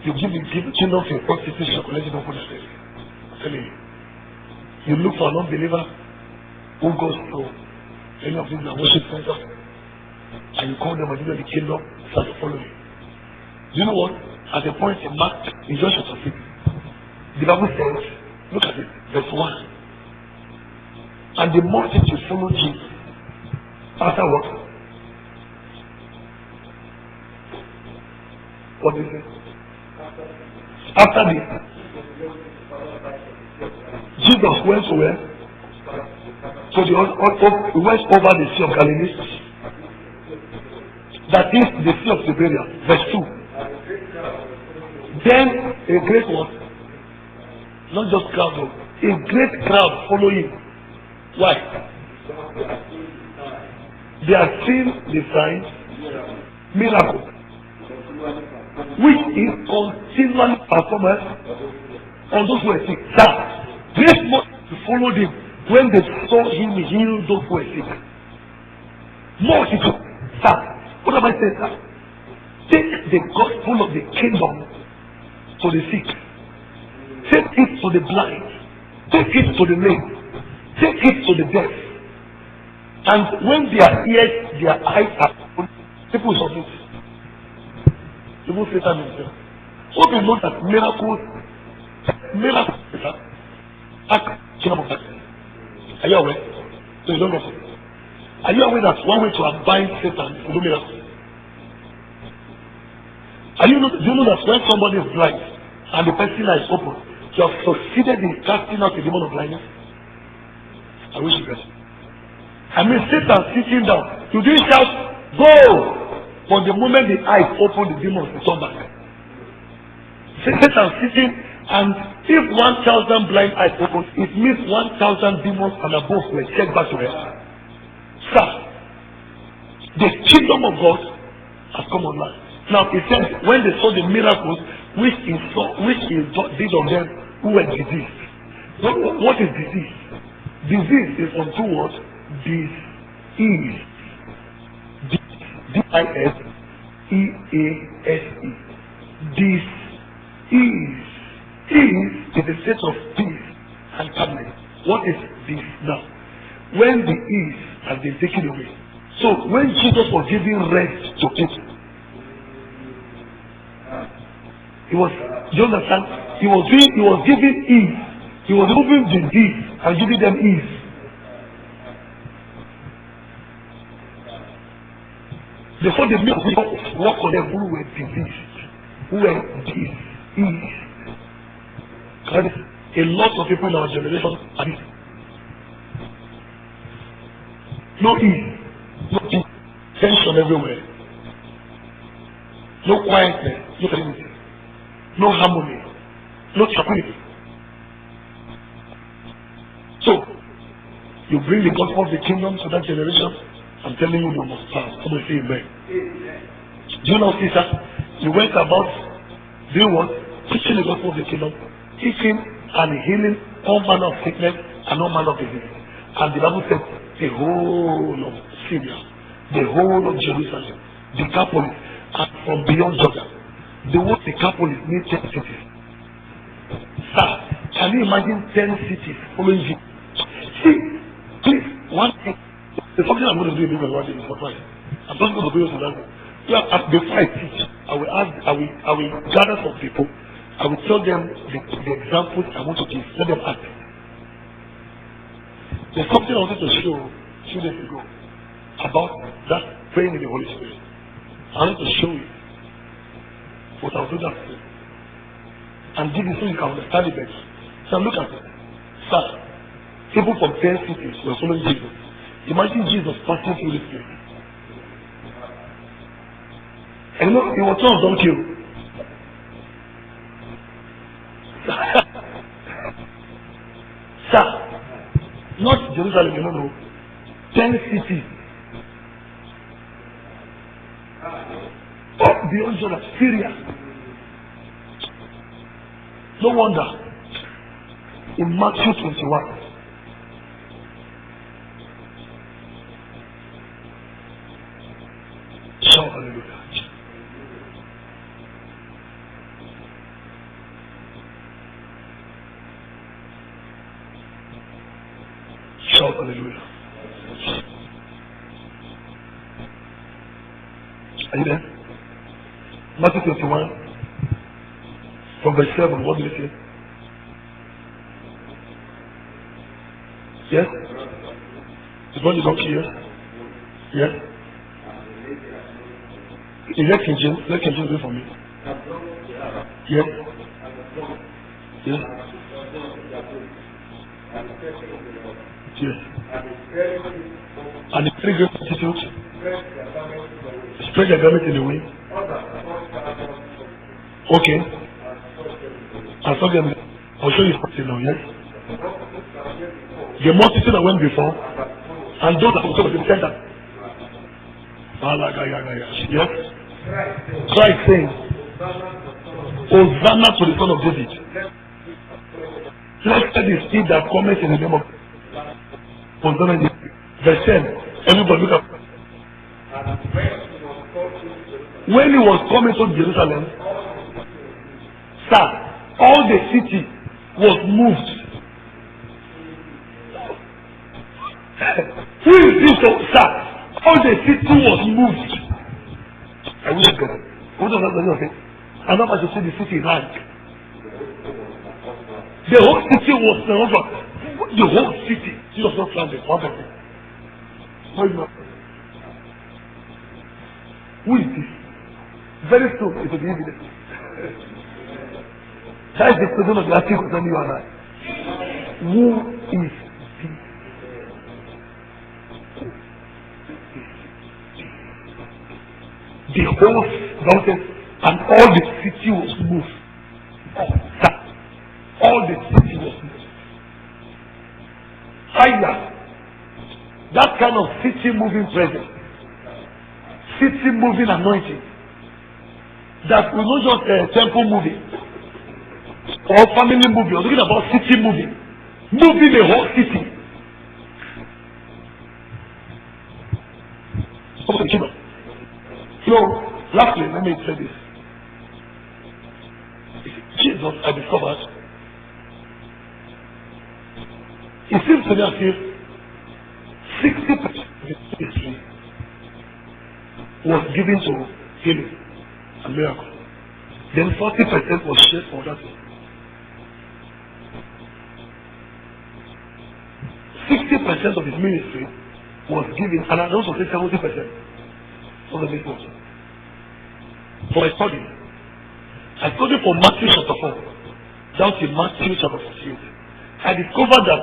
A: you give the kingdom to your prostitution, collecting of what I'm telling you. You look for an unbeliever who goes to any of these worship centers and you call them and give them the kingdom, start to follow you. Do you know what? At the point in Mark, in John chapter 6, the Bible says, look at it, verse 1. And the multitude followed Jesus. After what? What is it? After this, Jesus went to where? So he went over the Sea of Galilee. That is the Sea of Tiberias. Verse 2. Then a great what? Not just crowd, a great crowd follow him. Why? They are seeing the signs, miracles, which is continually performed on those who are sick. That great multitude followed him when they saw him heal those who were sick. Multitude. Sir, what am I saying, sir? Take the gospel of the kingdom to the sick. Take it to the blind. Take it to the lame. Take it to the deaf. And when their ears, their eyes are open, people submit. Even Satan himself. Hope you know that miracles, kingdom of darkness. Are you aware? So you don't get it. Are you aware that one way to abide Satan is to do miracles? Do you know that when somebody is blind and the person is open, you have succeeded in casting out the demon of blindness? I wish you guys. I mean, Satan sitting down. You didn't shout, go! But the moment the eyes open, the demons will come back. Satan sitting, and if 1,000 blind eyes open, it means 1,000 demons and above were checked back to hell. Sir, the kingdom of God has come online. Now, it says, when they saw the miracles which he did on them who were diseased. What is disease? Disease is from two words. Dis-ease. D-I-S-E-A-S-E. Dis-ease. Ease is a state of peace and calmness. What is this now? When the ease has been taken away. So when Jesus was giving rest to people, do you understand? He was giving ease. He was removing disease and giving them ease. Before the people work on them who were diseased, who were diseased. A lot of people in our generation are diseased. No ease, no peace, tension everywhere. No quietness, no serenity, no harmony, no tranquility. So, you bring the gospel of the kingdom to that generation. I'm telling you, you must pass. Somebody say amen. Do you know, Caesar? He went about doing what? Preaching the gospel of the kingdom, teaching and healing all manner of sickness and all manner of disease. And the Bible said, the whole of Syria, the whole of Jerusalem, the Decapolis, and from beyond Jordan. The word Decapolis means 10 cities. Sir, can you imagine 10 cities following you? See, please, one thing. There's something I'm going to do in one day. I'm not going to do it for that. Before I teach, I will gather some people I will tell them the examples I want to give. Let them act. There's something I wanted to show 2 days ago about that praying in the Holy Spirit. I want to show you, but I'll do that today. And give you so you can understand it better. So look at it. Sir, people from 10 cities were following Jesus. Imagine Jesus passing through this place. And you know, he was told, don't kill. Sir, not Jerusalem, you know, 10 cities. Oh, beyond Jordan, Syria. No wonder. In Matthew 21. Shout hallelujah. Shout hallelujah. Are you there? Matthew 21, from verse 7, what do you say? Yes? Is what you don't hear? Yes? Let King James do it for me. Yes? Yes? Yes. And the three great multitudes spread their garment in the wind. Okay. I saw them. I'll show you something now, yes? The multitude that went before, and those that were in the center. Yes? Christ saying, Hosanna to the Son of David. Blessed is he that cometh in the name of Hosanna. Verse 10. Everybody look up. When he was coming to Jerusalem, sir, all the city was moved. Who is this, sir? All the city was moved. I wish God. What does that mean? I'm not about to say the city rank. The whole city was the whole city. She was not planted. Who is this? Very soon it will be evident. That is the question of the article concerning you and I. Who is this? The whole mountain and all the city was moved. All the city was moved. Higher. That kind of city moving presence. City moving anointing. That will not just temple moving or family moving. We're talking about city moving. Moving the whole city. So, lastly, let me say this. Jesus, I discovered, it seems to me as if 60% of his ministry was given to healing and miracle. Then 40% was shared for that. 60% of his ministry was given, and I also say 70% of the ministry. So I studied from Matthew chapter 4 down to Matthew chapter 48. I discovered that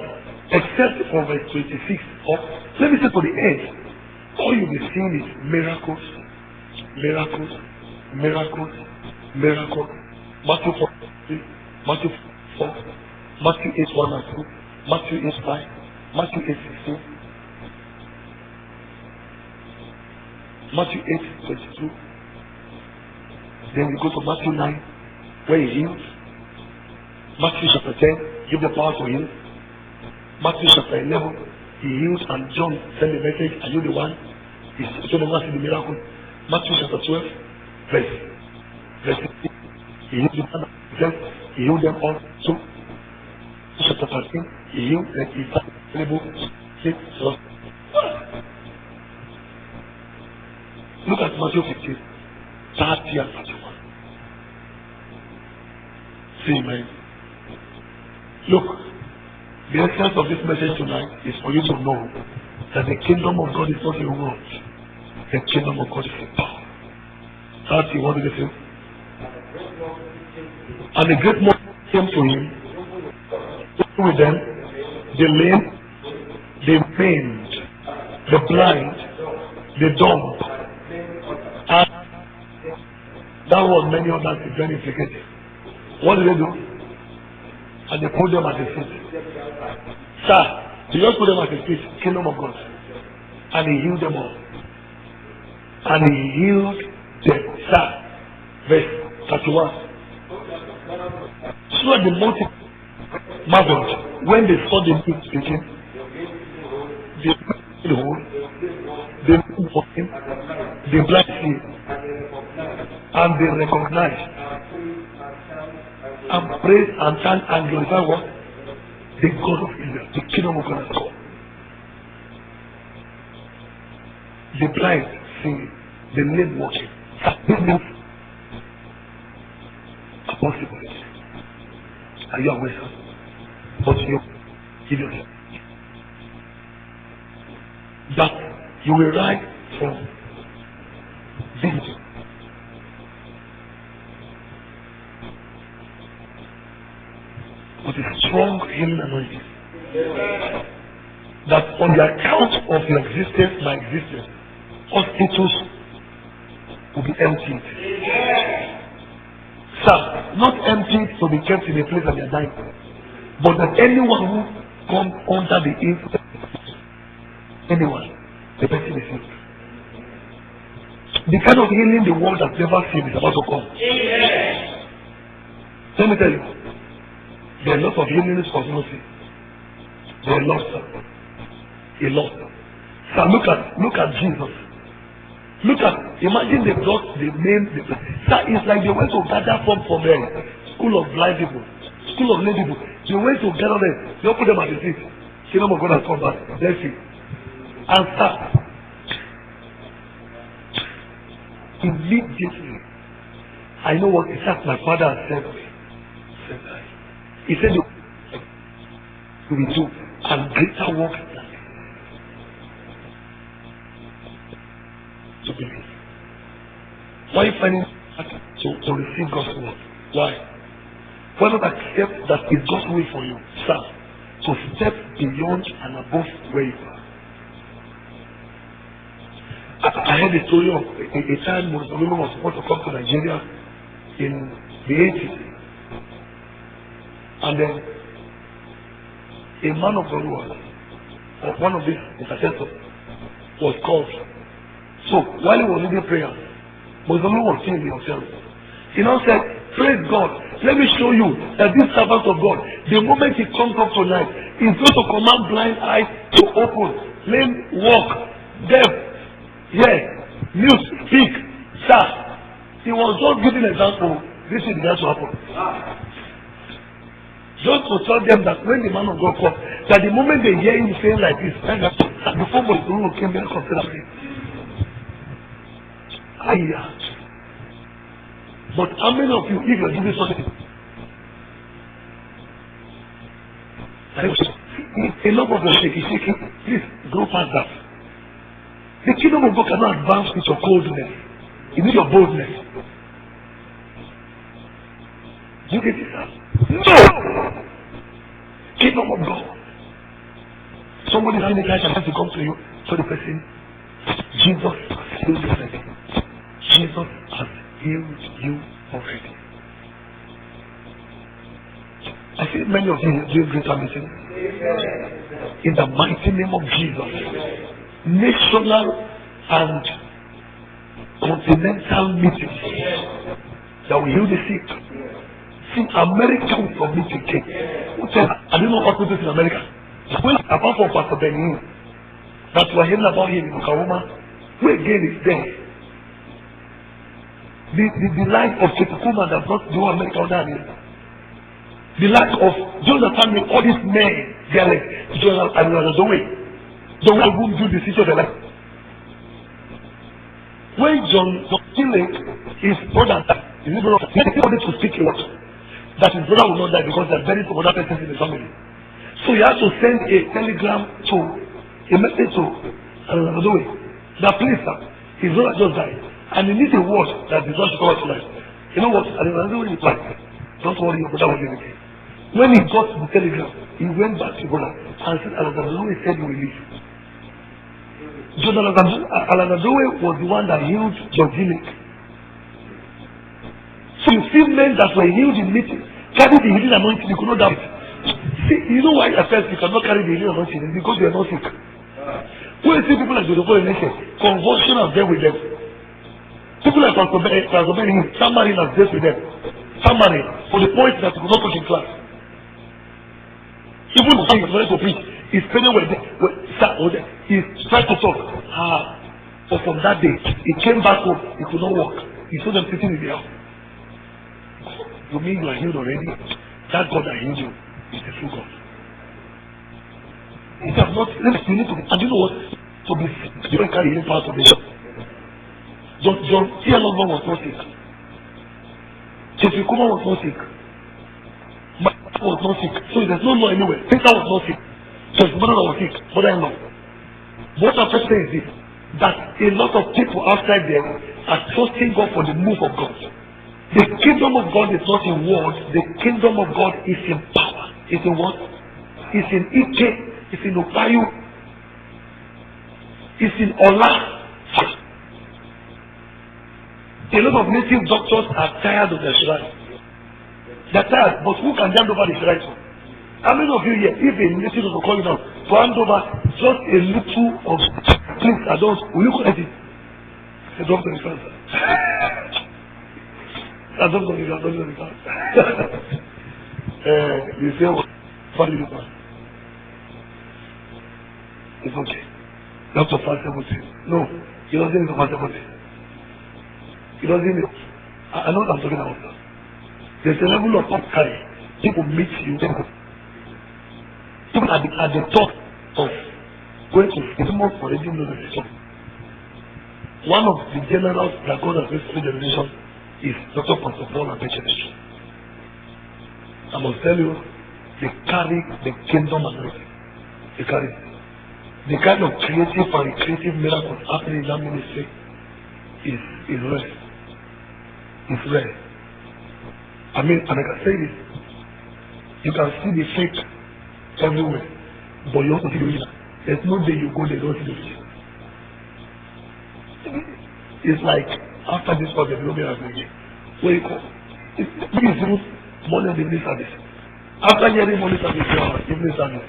A: except for verse 26, or let me say to the end, all you'll be seeing is miracles, miracles, miracles, miracles. Matthew 4, Matthew 4, Matthew 8, 1 and 2, Matthew 8, 5, Matthew 8, 16, Matthew 8, 22. Then we go to Matthew 9, where he heals. Matthew chapter 10, give the power to heal. Matthew chapter 11, he heals, and John sent the message, are you the one? He's showing us the miracle. Matthew chapter 12, verse 16, he healed the man, he healed them all. So, chapter 13, he healed, and he started available. Look at Matthew 15, 30 and 31. See, man. Look, the essence of this message tonight is for you to know that the kingdom of God is not a word. The kingdom of God is a power. That's what it is. And the great man came to him, with them, the lame, the maimed, the blind, the dumb, and that was many others very implicated. What did they do? And they put them at his feet. Sir, they just put them at his feet, kingdom of God. And he healed them all. And he healed them. Sir, verse 31. So the multitude marveled when they saw the king speaking. They made the whole, they moved for him, they blind see, and they recognized and praise and thank and glorify what? The God of Israel, the kingdom of God has come. The blind singing, the lame walking. These things are possible. Are you aware, sir? But you give yourself that you will rise from this. With a strong healing anointing. That on the account of your existence, my existence, hospitals will be emptied. Sir, not emptied to be kept in a place that they are dying, but that anyone who comes under the influence, anyone, the person is healed. The kind of healing the world has never seen is about to come. Let me tell you, there are lots of healings for mercy. There are lots, sir. A lot. Sir, look at Jesus. Imagine they brought the name. Sir, it's like they went to gather from there. School of blind people, school of lame people. They went to gather them. They put them at the feet. Kingdom of God has come back. Let's see. And sir, immediately, I know what he said. My father has said to me. He said, "You will do and greater work than this." To believe. Why are you finding that to receive God's word? Why? Why not accept that it's God's will for you, sir, to step beyond and above where you are? I heard the story of a time when the woman was supposed to come to Nigeria in the 80s. And then a man of God was, or one of these intercessors, was called. So while he was leading prayer, Muslim was saying himself. He now said, "Praise God. Let me show you that this servant of God, the moment he comes up tonight, he's going to command blind eyes to open, lame walk, deaf, mute, speak." Sir, he was just giving an example. This is began to happen. Just to tell them that when the man of God comes, that the moment they hear him saying like this, that before Muslim came, they consider it. But how many of you, if you are doing something, a lot of them shaking, please go past that. The kingdom of God cannot advance with your coldness. You need your boldness. You get it, sir? No! Kingdom of God. Somebody is in the guys and has to come to you. So the person, Jesus has healed you already. Jesus has healed you already. I see many of you doing greater meetings. In the mighty name of Jesus. National and continental meetings that will heal the sick. See, America will submit to king. I don't know hospitals in America. When apart from Pastor Benin, that we're hearing about him in Oklahoma, who again is there. The life of Chekukuma that brought to America down here. The life of Jonathan with all these men, they are like Jonathan and the way who do the city of the life. When John Lake is brother, is able to speak a lot. that his brother will not die because they are buried some other persons in the family. So he had to send a telegram to a message to Alazadowe that please sir, his brother just died and he needs a word that the Lord should come to life. You know what? Alazadowe replied, don't worry, your brother will live again. When he got the telegram, he went back to his brother and said Alazadowe said he will live. Jonathan Alazadowe was the one that healed Georginic. So you see men that were healed in meeting, carry the healing anointing, you could not doubt it. See, you know why at first you cannot carry the healing anointing? Because you are not sick. When you see people like the nation, convulsion has dealt with them. People like Pastor Ben, somebody has dealt with them. Somebody, for the point that you could not put in class. Even the thing is to preach, he's spending with them. He's trying to talk. But from that day, he came back home, he could not walk. He saw them sitting in the house. You mean you are healed already? That God that healed you is the true God. It has not, you need to be, and you know what? To be sick, you don't carry any part of it. John C. Alonso was not sick. Jeffrey Kuma was not sick. Mike was not sick. So there's no law anywhere. Peter was not sick. So his mother was sick. Mother-in-law. What I'm saying is this, that a lot of people outside there are trusting God for the move of God. The kingdom of God is not in words. The kingdom of God is in power. It's in what? It's in Ike. It's in Okayu. It's in Ola. A lot of native doctors are tired of their shrine. They're tired, but who can hand over the shrine to? How many of you here, if a native doctor call you now to hand over just a little of things I don't, will you collect it? The doctor is cancer. I don't know if I don't know. You say what do you do? It's okay. You have to fast everything. No, he doesn't need to fast everything. He doesn't need. I know what I'm talking about now. There's a level of carry. People meet you. People at the top of going to Islam for reading the religion. One of the generals that God has raised in the generation is Dr. Pastor Paul and Bechelech. I must tell you, they carry the kingdom anointing. They carry it. The kind of creative and recreative miracles happening in that ministry is rare. It's rare. I mean, and I can say this, you can see the fake everywhere, but you also see the original. There's no day you go there, you don't see the original. It's like after this call, there's no miracle again. Where you come, it's even morning and evening service. After hearing morning service, you have evening service.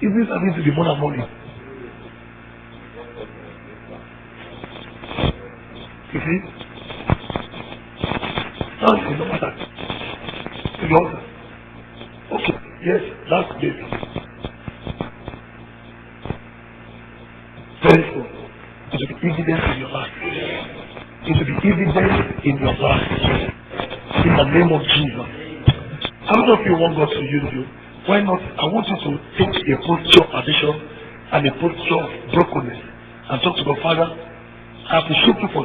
A: Evening service will be more than morning. You see? Now it doesn't matter. To the altar. Okay, yes, that's baby. Very soon. It will be evident in your life. It will be evident in your life. In the name of Jesus. How many of you want God to use you? Why not? I want you to take a posture of addition and a posture of brokenness and talk to God, Father, I appreciate you for